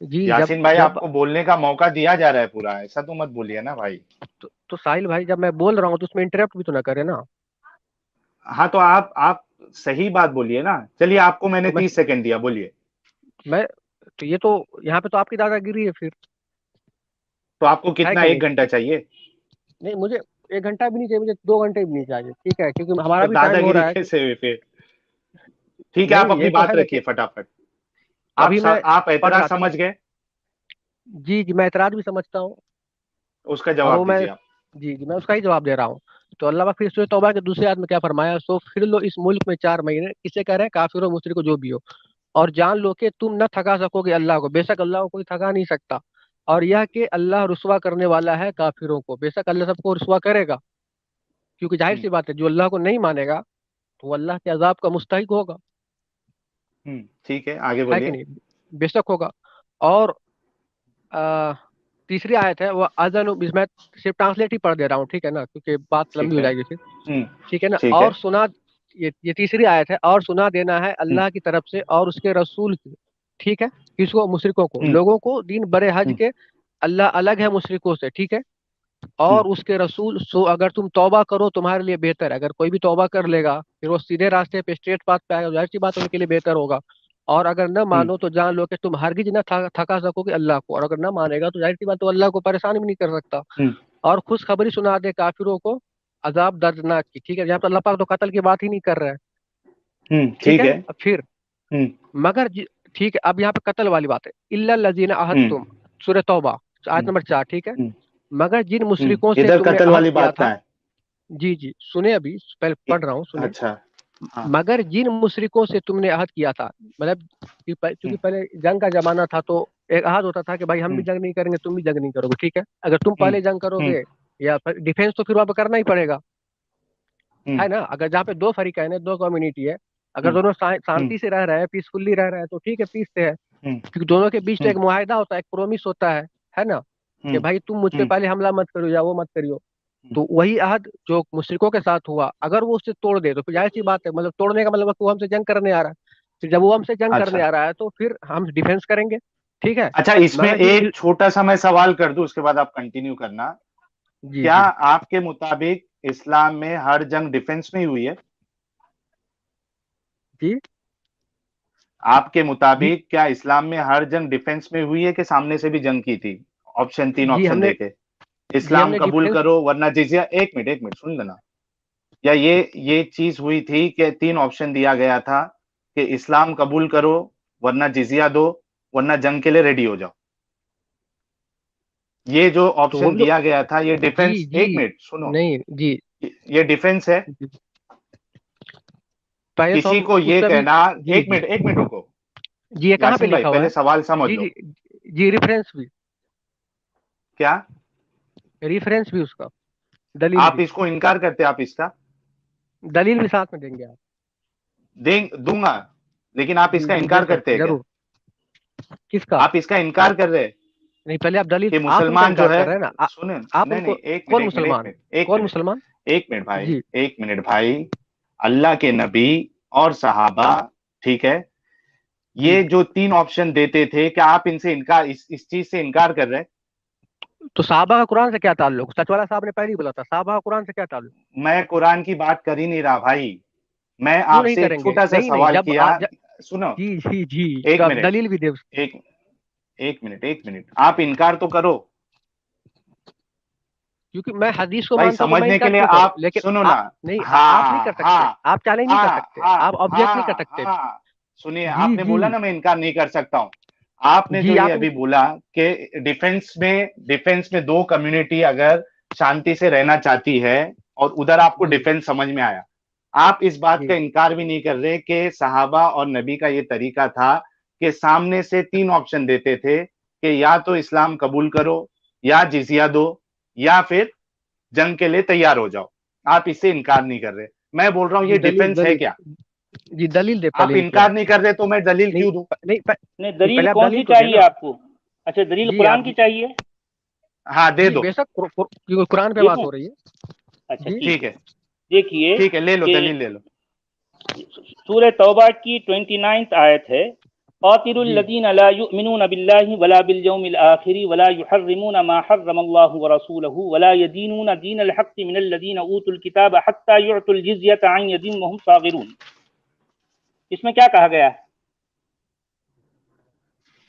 جی جب یاسین بھائی، جب آپ کو بولنے کا موقع دیا جا رہا ہے پورا، ایسا تو مت بولیے نا بھائی. تو ساحل بھائی، جب میں بول رہا ہوں تو اس میں انٹرپٹ بھی تو نہ کرے نا. ہاں تو آپ صحیح بات بولیے نا. چلیے، آپ کو میں نے تو 30 سیکنڈ دیا، بولیے. میں تو یہ تو یہاں پہ تو آپ کی دادا گیری ہے پھر. تو آپ کو ہے کتنا، کہ نہیں؟ 1 گھنٹہ چاہیے؟ نہیں، مجھے 1 گھنٹہ بھی نہیں چاہیے، مجھے 2 گھنٹے بھی نہیں چاہیے. ٹھیک ہے، کیونکہ ہمارا تو بھی دادا ٹائم ہو گیری رہا ہے. کیسے ہوئی پھر؟ ٹھیک ہے، آپ نہیں، اپنی یہ تو بات ہے نا کہ رکھیے فٹافٹ. ابھی میں آپ پڑھ رہا اعتراض تھا نا. سمجھ گئے؟ جی جی، میں اعتراض بھی سمجھتا ہوں، اس کا اور وہ جواب میں دیجیے آپ. جی جی میں اس کا ہی جواب دے رہا ہوں. تو اللہ پاک پھر سورۃ توبہ کے دوسری آیت میں کیا فرمایا؟ سو پھر لو اس ملک میں 4 مہینے. کسے کہہ رہے ہیں؟ کافر و مشرک کو جو بھی ہو. اور جان لو کہ تم نہ تھکا سکو گے اللہ کو. بے شک اللہ کو کوئی تھکا نہیں سکتا. اور یہ کہ اللہ رسوا کرنے والا ہے کافروں کو. بے شک اللہ سب کو رسوا کرے گا، کیونکہ ظاہر سی بات ہے، جو اللہ کو نہیں مانے گا تو وہ اللہ کے عذاب کا مستحق ہوگا. ٹھیک ہے، آگے ہے کہ بولیے. نہیں؟ بے شک ہوگا. اور تیسری آیت ہے وہ اذن. میں صرف ٹرانسلیٹ ہی پڑھ دے رہا ہوں، ٹھیک ہے نا، کیونکہ بات لمبی ٹھیک ہو ہے. جائے گی پھر. ہوں، ٹھیک ہے نا. ٹھیک ہے. اور سنا، یہ تیسری آیت ہے، اور سنا دینا ہے ہوں، اللہ کی طرف سے اور اس کے رسول کی. ٹھیک ہے. کس کو؟ مشرکوں کو. ہوں، لوگوں کو دین برے حج ہوں، کے اللہ الگ ہے مشرکوں سے. ٹھیک ہے. ہوں، اور اس کے رسول سو اگر تم توبہ کرو تمہارے لیے بہتر ہے. اگر کوئی بھی توبہ کر لے گا پھر وہ سیدھے راستے پہ اسٹریٹ پاتھ پہ آئے گا، ظاہر سی بات ان کے لیے بہتر ہوگا. اور اگر نہ ہوں، مانو تو جان لو کہ تم ہرگز نہ تھکا سکو گے اللہ کو. اور اگر نہ مانے گا تو ظاہر سی بات تو اللہ کو پریشان بھی نہیں کر سکتا. ہوں، اور خوشخبری سنا دے کافروں کو عذاب دردناک کی. ٹھیک ہے. یہاں تو اللہ پاک تو قتل کی بات ہی نہیں کر رہا ہے. ٹھیک ٹھیک ہے. ہے. اب پھر ہوں، مگر ٹھیک ہے، اب یہاں پہ قتل والی بات ہے. الا الذین ہوں، عہدتم، سورہ توبہ آیت ہوں، نمبر 4. ٹھیک ہے. ہوں، مگر جن مشرکوں سے ادھر تم نے قتل عہد والی کیا بات تھا. کا ہے. جی جی سنیں، ابھی پہلے پڑھ رہا ہوں، سنیں. اچھا. ہاں. مگر جن مشرکوں سے تم نے عہد کیا تھا، مطلب ہوں، کیونکہ پہلے جنگ کا زمانہ تھا تو ایک عہد ہوتا تھا کہ بھائی ہم ہوں، بھی جنگ نہیں کریں گے، تم بھی جنگ نہیں کرو گے. ٹھیک ہے. اگر تم ہوں، پہلے جنگ کرو ہوں، گے یا ڈیفینس تو پھر وہاں پہ کرنا ہی پڑے گا. ہوں، ہے نا. اگر جہاں پہ 2 فریقین ہیں، 2 کمیونٹی ہے، اگر ہوں، دونوں ہوں، شانتی سے رہ رہے ہیں، پیسفلی رہ رہے ہیں تو ٹھیک ہے، پیس سے ہے. ہوں، کیونکہ دونوں کے بیچ تو ہوں، ایک معاہدہ ہوتا ہے، ایک پرومس ہوتا ہے نا، کہ ہوں، بھائی تم مجھ پہ ہوں، پہلے حملہ مت کرو یا وہ مت کریو. تو وہی عہد جو مشرکوں کے ساتھ ہوا، اگر وہ اس سے توڑ دے تو پھر ظاہر سی بات ہے، مطلب توڑنے کا مطلب وہ ہم سے جنگ کرنے آ رہا ہے. پھر جب وہ ہم سے جنگ اچھا. کرنے آ رہا ہے تو پھر ہم ڈیفینس کریں گے. ٹھیک ہے. اچھا، اس میں مگر ایک چھوٹا سا میں سوال کر دوں، اس کے بعد آپ کنٹینیو کرنا. جی کیا جی آپ کے مطابق اسلام میں ہر جنگ ڈیفنس میں ہی ہوئی ہے؟ جی آپ کے جی مطابق کیا اسلام میں ہر جنگ ڈیفنس میں ہوئی ہے کہ سامنے سے بھی جنگ کی تھی؟ تین جی ہم آپشن نے دیکھے. جی ہم اسلام نے قبول ڈیفینس. کرو ورنہ جزیہ. ایک منٹ سن لینا. یا یہ چیز ہوئی تھی کہ 3 آپشن دیا گیا تھا کہ اسلام قبول کرو ورنہ جزیہ دو ورنہ جنگ کے لیے ریڈی ہو جاؤ. یہ جو تو وہ آپشن بھی دیا گیا تھا یہ جی ڈیفنس. جی ایک منٹ سنو. نہیں جی یہ ڈیفنس ہے. جی. پہلے تو کسی ہم کو اس یہ پہ بھی. کہنا. جی جی ایک منٹ رکو. جی یہ کہاں پہ یاسین بھائی لکھا ہوا پہلے ہے؟ سوال سمجھ جی لو. جی جی ریفرنس بھی. کیا ریفرنس بھی اس کا، دلیل آپ بھی. اس کو انکار کرتے؟ آپ اس کا دلیل بھی ساتھ میں دیں گے آپ. دوں گا، لیکن آپ اس جی کا جی انکار بے شک کرتے ہیں کیا؟ ضرور. کس کا؟ آپ اس کا انکار کر رہے نہیں، پہلے آپ دلیل. کہ آپ ان کا مسلمان انکار جو ہے. کر رہے ہیں نا. سنیں. آپ ان نہیں کو. ایک منٹ کون ایک منٹ ایک مسلمان؟ منٹ ایک کون منٹ مسلمان؟ ایک منٹ بھائی. جی ایک منٹ بھائی. اللہ کے نبی اور صحابہ، ٹھیک ہے، جی یہ جو 3 آپشن دیتے تھے، کیا آپ ان سے انکار اس چیز سے انکار کر رہے؟ تو صحابہ کا قرآن سے کیا تعلق؟ سچ والا صاحب نے پہلے ہی بولا تھا، صحابہ کا قرآن سے کیا تعلق؟ میں قرآن کی بات کر ہی نہیں رہا بھائی. میں کیوں آپ نہیں سے ایک کریں گے؟ چھوٹا سا نہیں نہیں، سوال جب کیا. سنو. جی جی جی تو ایک آپ منٹ دلیل بھی دے. ایک ایک منٹ آپ انکار تو کرو کیونکہ میں حدیث کو بھائی. مانتا ہوں تو میں سمجھنے کے انکار لیے کیوں کروں؟ آپ لیکن سنو نا. نہیں، آپ نہیں ہاں کر سکتے، ہاں آپ چیلنج نہیں کر ہاں سکتے، ہاں آپ آبجیکٹ نہیں ہاں کر سکتے. ہاں. سنیے، جی آپ نے جی بولا نا میں انکار نہیں کر سکتا ہوں. آپ نے جو جی یہ آپ ابھی بولا کہ ڈیفنس میں دو کمیونٹی اگر شانتی سے رہنا چاہتی ہے اور ادھر آپ کو جی ڈیفنس سمجھ میں آیا، آپ اس بات جی کا انکار بھی نہیں کر رہے کہ صحابہ اور نبی کا یہ طریقہ تھا کہ سامنے سے تین آپشن دیتے تھے کہ یا تو اسلام قبول کرو، یا جزیہ دو، یا پھر جنگ کے لیے تیار ہو جاؤ. آپ اس سے انکار نہیں کر رہے. میں بول رہا ہوں یہ جی دلیل ڈیفنس ہے دلیل کیا؟ جی دلیل دے آپ پہلے ان کی انکار آپ نہیں کر رہے تو میں دلیل نہیں کیوں دوں؟ نہیں نہیں، دلیل پہلے آپ کون دلیل سی تو دیں چاہیے نا. آپ کو؟ اچھا، دلیل جی قرآن آپ کی چاہیے؟ ہاں دے جی دو. بے شک کیونکہ قرآن پہ دے بات دوں؟ ہو رہی ہے. اچھا جی ٹھیک ٹھیک ہے. ہے، دیکھیے ٹھیک ہے، لے لو کہ دلیل لے لو. سورہ توبہ کی 29 آیت ہے، قاتلوا جی الذین لا یؤمنون باللہ ولا بالیوم الآخر ولا یحرمون ما حرم اللہ ورسولہ ولا یدینون دین الحق من الذین اوتوا الکتاب حتی یعطوا الجزیۃ عن ید وهم صاغرون. اس میں کیا کہا گیا ہے؟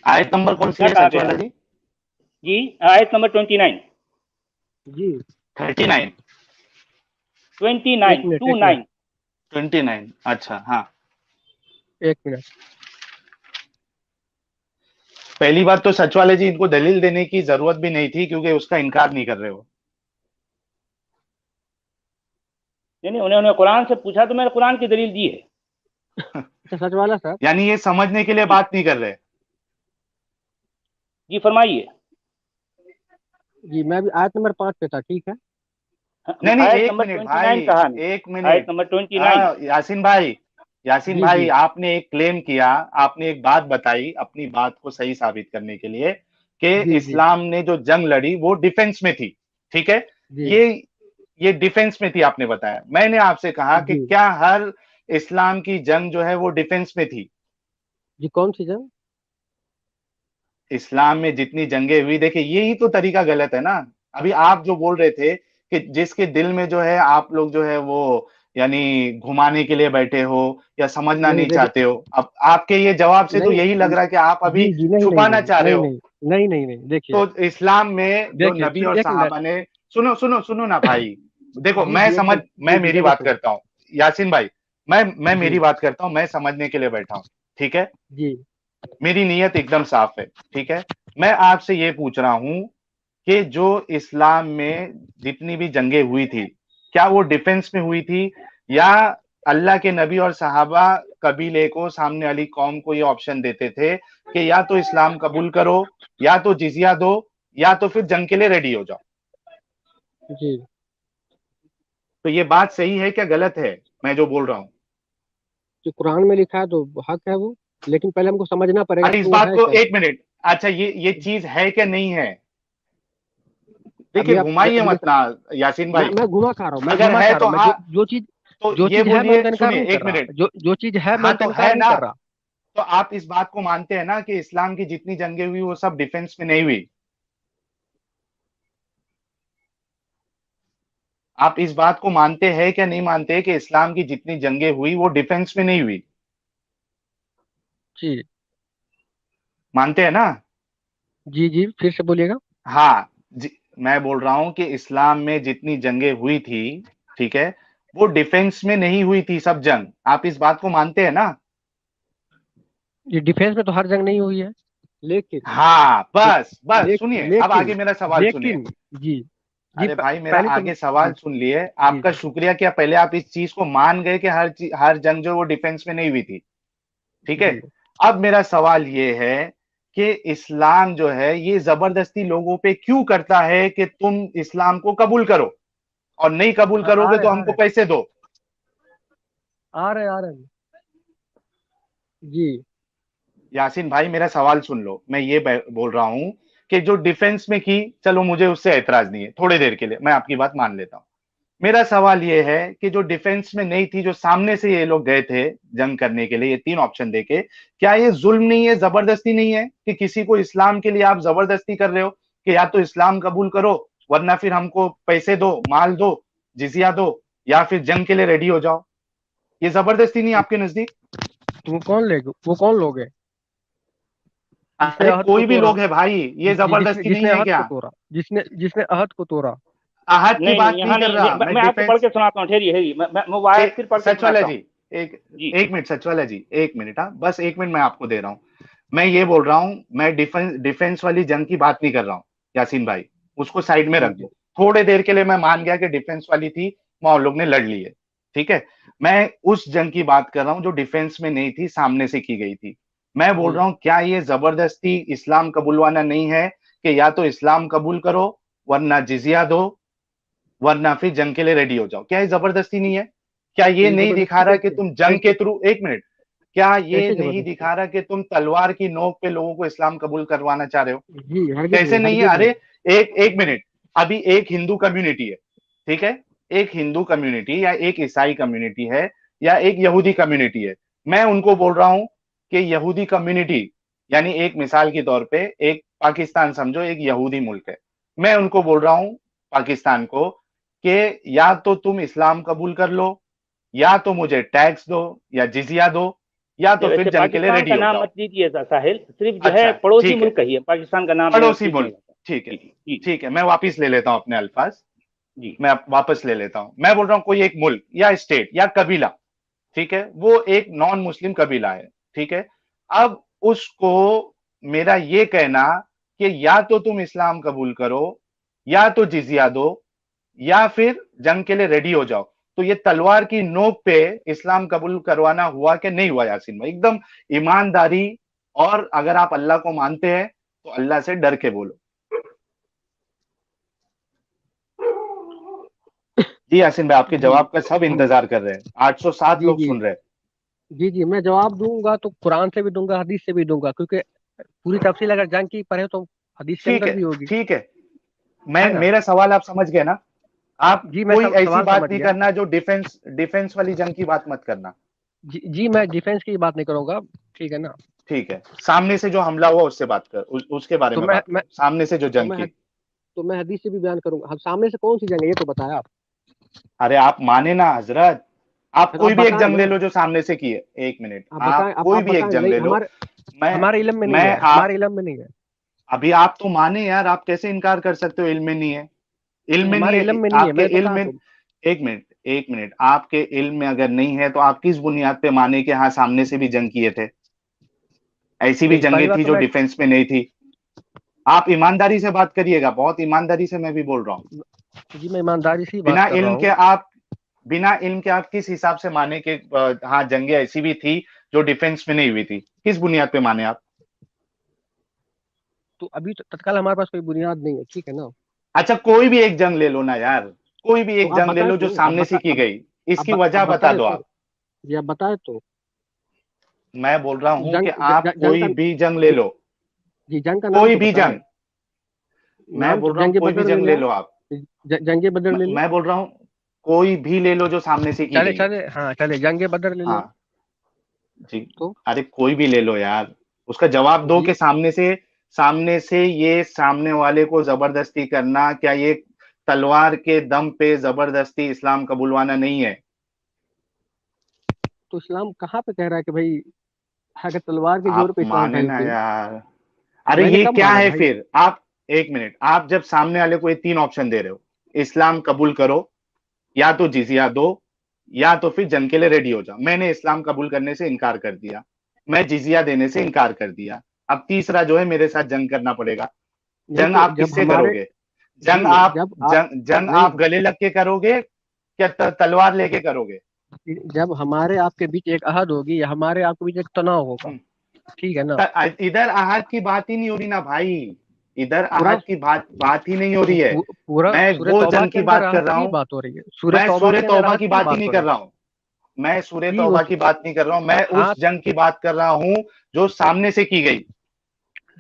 آیت نمبر کون سی کیا ہے کہا سچ گیا والا ہے؟ جی؟ جی آیت نمبر 29. جی 39 ایک منٹ ایک منٹ 29. 29 اچھا ہاں. ایک منٹ. پہلی بات تو سچ والے جی ان کو دلیل دینے کی ضرورت بھی نہیں تھی کیونکہ اس کا انکار نہیں کر رہے ہو. یعنی انہوں نے قرآن سے پوچھا تو میں نے قرآن کی دلیل دی ہے. اچھا سچ والا صاحب. یعنی یہ سمجھنے کے لیے جی بات نہیں کر رہے. جی فرمائیے. جی میں بھی آیت نمبر 5 پہ تھا. ٹھیک ہے. نہیں نہیں آیت ایک نمبر منٹ 29 بھائی، کہا میں. ایک آیت منٹ. نمبر 29. ہاں یاسین جی جی بھائی آپ نے ایک کلیم کیا، آپ نے ایک بات بتائی اپنی بات کو صحیح ثابت کرنے کے لیے کہ جی جی اسلام نے جو جنگ لڑی وہ ڈیفنس میں تھی. ٹھیک ہے، جی یہ ڈیفنس میں تھی آپ نے بتایا. میں نے آپ سے کہا کہ جی کیا ہر اسلام کی جنگ جو ہے وہ ڈیفنس میں تھی؟ جی کون سی جنگ؟ اسلام میں جتنی جنگیں ہوئی، دیکھیں یہی تو طریقہ غلط ہے نا. ابھی آپ جو بول رہے تھے کہ جس کے دل میں جو ہے آپ لوگ جو ہے وہ یعنی گھمانے کے لیے بیٹھے ہو یا سمجھنا نہیں نہیں دیکھیے. چاہتے ہو. اب آپ کے یہ جواب سے تو یہی نہیں لگ رہا ہے کہ آپ ابھی جی جی نہیں نہیں چھپانا نہیں چاہ رہے نہیں ہو. نہیں نہیں نہیں نہیں دیکھیے تو اسلام میں جو دیکھیے نبی اور ایک منٹ. صحابہ نے سنو سنو سنو نا بھائی. دیکھو جی جی ایک منٹ. میں جی جی میری دیکھیے بات سنیے. کرتا ہوں یاسین بھائی. میں جی میری بات کرتا ہوں، میں سمجھنے کے لیے بیٹھا ہوں. ٹھیک ہے، جی میری نیت ایک دم صاف ہے. ٹھیک ہے، میں آپ سے یہ پوچھ رہا ہوں کہ جو اسلام میں جتنی بھی جنگیں ہوئی تھی کیا وہ ڈیفنس میں ہوئی تھی، یا اللہ کے نبی اور صحابہ قبیلے کو، سامنے والی قوم کو یہ آپشن دیتے تھے کہ یا تو اسلام قبول کرو، یا تو جزیہ دو، یا تو پھر جنگ کے لیے ریڈی ہو جاؤ؟ جی تو یہ بات صحیح ہے کیا غلط ہے میں جو بول رہا ہوں؟ جو قرآن میں لکھا ہے تو حق ہے وہ، لیکن پہلے ہم کو سمجھنا پڑے گا ارے کہ اس وہ بات ہے کو کیا. ایک منٹ. اچھا یہ چیز ہے کہ نہیں ہے؟ دیکھیے ابھی آپ گھمائیے ابھی مت نا یاسین میں بھائی. میں گھما کھا رہا ہوں. میں اگر گھما ہے کھا رہا تو ہوں. میں ہاں تو جو یہ چیز ہے میں بولیے. ان کا انکار سنیے نہیں کر ایک رہا. منٹ. جو چیز ہے میں ہاں ان کا تو انکار ہے نہیں نا، کر رہا. تو آپ اس بات کو مانتے ہیں نا کہ اسلام کی جتنی جنگیں ہوئی وہ سب ڈیفنس میں نہیں ہوئی؟ آپ اس بات کو مانتے ہیں کیا نہیں مانتے کہ اسلام کی جتنی جنگیں ہوئی وہ ڈیفنس میں نہیں ہوئی؟ جی مانتے ہیں نا؟ جی جی پھر سے بولیے گا. ہاں میں بول رہا ہوں کہ اسلام میں جتنی جنگیں ہوئی تھی، ٹھیک ہے، وہ ڈیفنس میں نہیں ہوئی تھی سب جنگ. آپ اس بات کو مانتے ہیں نا؟ یہ ڈیفینس میں تو ہر جنگ نہیں ہوئی ہے، لیکن ہاں بس سنیے اب لیکن آگے میرا سوال سنیے. لیکن جی جی ارے بھائی میرا پہلی تو آگے سوال جی سن لیے. آپ جی کا جی شکریہ کیا پہلے آپ اس چیز کو مان گئے کہ ہر جنگ جو وہ ڈیفنس میں نہیں ہوئی تھی. ٹھیک ہے، جی اب میرا سوال یہ ہے کہ اسلام جو ہے یہ زبردستی لوگوں پہ کیوں کرتا ہے کہ تم اسلام کو قبول کرو، اور نہیں قبول کرو آ گے رہے تو آ ہم کو رہے پیسے دو. آ رہے جی یاسین بھائی میرا سوال سن لو. میں یہ بول رہا ہوں کہ جو ڈیفنس میں کی، چلو مجھے اس سے اعتراض نہیں ہے، تھوڑے دیر کے لیے میں آپ کی بات مان لیتا ہوں. میرا سوال یہ ہے کہ جو ڈیفنس میں نہیں تھی، جو سامنے سے یہ لوگ گئے تھے جنگ کرنے کے لیے، یہ تین آپشن دے کے، کیا یہ ظلم نہیں ہے، زبردستی نہیں ہے کہ کسی کو اسلام کے لیے آپ زبردستی کر رہے ہو کہ یا تو اسلام قبول کرو ورنہ پھر ہم کو پیسے دو، مال دو، جزیہ دو، یا پھر جنگ کے لیے ریڈی ہو جاؤ؟ یہ زبردستی نہیں آپ کے نزدیک؟ تو وہ کون لوگ ہیں جس نے ارے عہد کو کوئی بھی توڑا؟ لوگ ہے بھائی، یہ جی زبردستی جس نہیں نے ہے عہد کو کیا؟ توڑا، جس نے عہد کو توڑا. احد کی نہیں نہیں بات نہیں یہاں کر رہا نہیں، میں، میں آپ کو پڑھ ڈیفنس. کے سناتا ہوں. ٹھہریے میں وہ آیت پھر پڑھ کے سچ والا سناتا ہوں. جی، ایک جی ایک منٹ سچ والا جی، ایک منٹ. ہاں بس ایک منٹ میں آپ کو دے رہا ہوں. میں یہ بول رہا ہوں میں ڈیفenس والی جنگ کی بات نہیں کر رہا ہوں یاسین بھائی, اس کو سائڈ میں جی رکھ جی دو. تھوڑے دیر کے لیے میں مان گیا کہ ڈیفenس والی تھی, وہاں لوگ نے لڑ لی ہے, ٹھیک ہے. میں اس جنگ کی بات کر رہا ہوں جو ڈیفenس میں نہیں تھی, سامنے سے کی گئی تھی. میں بول جی رہا ہوں کیا یہ زبردستی اسلام قبولوانا نہیں ہے کہ یا تو اسلام قبول کرو ورنہ جزیہ دو ورنہ پھر جنگ کے لیے ریڈی ہو جاؤ؟ کیا یہ زبردستی نہیں ہے؟ کیا یہ یہ نہیں دکھا زبردستی رہا کہ کیسے تم جنگ کے کیسے تھرو, ایک منٹ, کیا یہ کیسے نہیں زبردستی؟ دکھا رہا کہ تم تلوار کی نوک پہ لوگوں کو اسلام قبول کروانا چاہ رہے ہو؟ جی ہرگز کیسے نہیں، نہیں ہے؟ ہرگز ارے نہیں۔ ایک منٹ, ابھی ایک ہندو کمیونٹی ہے, ٹھیک ہے, ایک ہندو کمیونٹی یا ایک عیسائی کمیونٹی ہے یا ایک یہودی کمیونٹی ہے. میں ان کو بول رہا ہوں کہ یہودی کمیونٹی, یعنی ایک مثال کے طور پہ ایک پاکستان سمجھو ایک یہودی ملک ہے, میں ان کو بول رہا ہوں پاکستان کو کہ یا تو تم اسلام قبول کر لو یا تو مجھے ٹیکس دو یا جزیہ دو یا تو پھر ویسے جنگ کے لیے پاکستان کا ریڈی ہو نام جاؤ. مت لیجیے ساحل، صرف جو ہے اچھا پڑوسی ٹھیک ہے, ملک کہیے، پاکستان کا نام پڑوسی ٹھیک نہیں ملک, ہوتا. ٹھیک ہے, جی جی ٹھیک ہے, میں واپس لے لیتا ہوں اپنے الفاظ, جی میں واپس لے لیتا ہوں. میں بول رہا ہوں کوئی ایک ملک یا اسٹیٹ یا قبیلہ, ٹھیک ہے, وہ ایک نان مسلم قبیلہ ہے, ٹھیک ہے. اب اس کو میرا یہ کہنا کہ یا تو تم اسلام قبول کرو یا تو جزیہ دو یا پھر جنگ کے لیے ریڈی ہو جاؤ, تو یہ تلوار کی نوک پہ اسلام قبول کروانا ہوا کہ نہیں ہوا یاسین بھائی؟ ایک دم ایمانداری, اور اگر آپ اللہ کو مانتے ہیں تو اللہ سے ڈر کے بولو. جی یاسین بھائی, آپ کے جی جواب کا سب ہم انتظار کر رہے ہیں, 807 جی لوگ جی سن رہے ہیں. جی جی میں جواب دوں گا تو قرآن سے بھی دوں گا، حدیث سے بھی دوں گا، کیونکہ پوری تفصیل اگر جنگ کی پڑھے تو حدیث کے ٹھیک اندر ہے, بھی ہوگی، ٹھیک ہے, ہے نا؟ میرا سوال آپ سمجھ گئے نا؟ آپ جی میں کوئی ایسی سوال بات سمجھ نہیں گیا۔ کرنا جو ڈیفenس والی جنگ کی بات مت کرنا. جی جی میں ڈیفینس کی بات نہیں کروں گا، ٹھیک ہے نا؟ ٹھیک ہے, سامنے سے جو حملہ ہوا اس سے بات کر, اس کے بارے تو میں میں بات میں کرو, سامنے سے جو تو جنگ میں کی. تو میں حدیث سے بھی بیان کروں گا۔ سامنے سے کون سی جنگ ہے یہ تو بتایا آپ؟ ارے آپ مانے نا حضرت, آپ پھر کوئی بھی ایک بتائیں جنگ نا، لے لو جو سامنے سے کی ہے, ایک منٹ, آپ بتائیں، آپ کوئی آپ بھی ایک بتائیں، جنگ لے نہیں لو. میں ہمارے علم میں نہیں میں ہے، آپ ہمارے علم میں نہیں ہے، ابھی آپ تو مانے یار, آپ کیسے انکار کر سکتے ہو؟ علم میں نہیں ہے, علم نہیں میں نہیں ہمارے ہے علم میں نہیں ہے، آپ کے میں نے علم بتایا میں. تو۔ ایک منٹ, آپ کے علم میں اگر نہیں ہے تو آپ کس بنیاد پہ مانے کہ ہاں سامنے سے بھی جنگ کیے تھے؟ ایسی بھی نہیں جنگیں پہلی بات تھی تو جو میں ڈیفenس میں نہیں تھی. آپ ایمانداری سے بات کریے گا, بہت ایمانداری سے میں بھی بول رہا ہوں. جی میں ایمانداری سے ہی بنا بات کر رہا علم ہوں۔ کے آپ بنا علم کے آپ کس حساب سے مانے کہ ہاں جنگیں ایسی بھی تھی جو ڈیفenس میں نہیں ہوئی تھی؟ کس بنیاد پہ مانے آپ؟ تو ابھی تو تتکال ہمارے پاس کوئی بنیاد نہیں ہے، ٹھیک ہے نا؟ اچھا کوئی بھی ایک جنگ لے لو نا یار, کوئی بھی تو ایک آپ جنگ لے بتائیں لو جو تو، سامنے سے کی گئی, اس کی اب وجہ بتا بتائیں دو تو، آپ. جی آپ بتائیں تو۔ میں بول رہا ہوں کہ آپ جنگ کا کوئی بھی جنگ لے لو, جی جنگ کا نام کوئی تو بھی بتائیں، جنگ, میں نام تو بول رہا ہوں جنگ کوئی بھی بدر لے جنگ لیں لے آپ، لو آپ, جنگ بدر لے لیں، میں بول رہا ہوں کوئی بھی لے لو جو سامنے سے کی چلے گئی ہے. چلے ہاں چلے جنگ بدر لے لیں ہاں جی, تو۔ ارے کوئی بھی لے لو یار, اس کا جواب دو جی کہ سامنے سے یہ سامنے والے کو زبردستی کرنا, کیا یہ تلوار کے دم پہ زبردستی اسلام قبولوانا نہیں ہے؟ تو اسلام کہاں پہ کہہ رہا ہے کہ بھائی اگر تلوار کے زور آپ پہ اسلام مانے ٹھہر نا گئی؟ یار, ارے میں نے یہ کب کیا مانا ہے بھائی؟ پھر؟ آپ ایک منٹ, آپ جب سامنے والے کو یہ 3 آپشن دے رہے ہو, اسلام قبول کرو یا تو جزیہ دو یا تو پھر جنگ کے لیے ریڈی ہو جاؤ. میں نے اسلام قبول کرنے سے انکار کر دیا, میں جزیہ دینے سے انکار کر دیا, اب تیسرا جو ہے میرے ساتھ جنگ کرنا پڑے گا. نہیں جنگ تو آپ کس جب سے کرو ہمارے گے؟ جی جب آپ جنگ نہیں آپ گلے لگ کے کرو گے کیا تلوار لے کے کرو گے؟ جب ہمارے آپ کے بیچ ایک عہد ہوگی یا ہمارے آپ کے بیچ ایک تناؤ ہوگا، ٹھیک ہے نا؟ ادھر احد کی بات ہی نہیں ہو رہی نا بھائی, ادھر پورا احد کی بات ہی نہیں ہو رہی ہے. پورا میں سورہ وہ توبہ جنگ کے کی اندر بات کر عہد رہا کی ہوں, بات ہو رہی ہے، سورہ میں توبہ سورہ کے اندر توبہ عہد کی کی بات ہی بات نہیں ہو کر رہی رہا ہوں, میں سورہ ہے جی توبہ کی بات نہیں کر رہا ہوں, میں ہاں اس جنگ کی بات کر رہا ہوں جو سامنے سے کی گئی.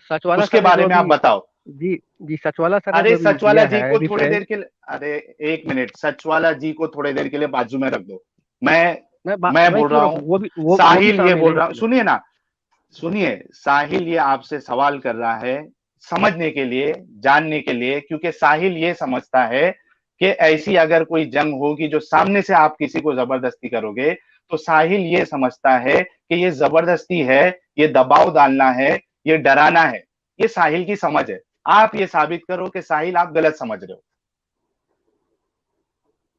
سچ والا اس کے سر نے جو بارے میں ابھی آپ بتاؤ. جی جی سچ والا سر نے ارے جو ابھی سچ والا دیا جی ہے کو تھوڑے ریفرنس، دیر کے لیے, ارے ایک منٹ, سچ والا جی کو تھوڑے دیر کے لیے بازو میں رکھ دو. میں میں بول کیوں رہا ہوں, رکھوں؟ وہ بھی ساحل یہ شامل ہے بول اس رہا ہوں, میں۔ سنیے نا, سنیے, ساحل یہ آپ سے سوال کر رہا ہے سمجھنے کے لیے, جاننے کے لیے, کیونکہ ساحل یہ سمجھتا ہے کہ ایسی اگر کوئی جنگ ہوگی جو سامنے سے آپ کسی کو زبردستی کرو گے, تو ساحل یہ سمجھتا ہے کہ یہ زبردستی ہے, یہ دباؤ ڈالنا ہے, یہ ڈرانا ہے. یہ ساحل کی سمجھ ہے. آپ یہ ثابت کرو کہ ساحل آپ غلط سمجھ رہے ہو.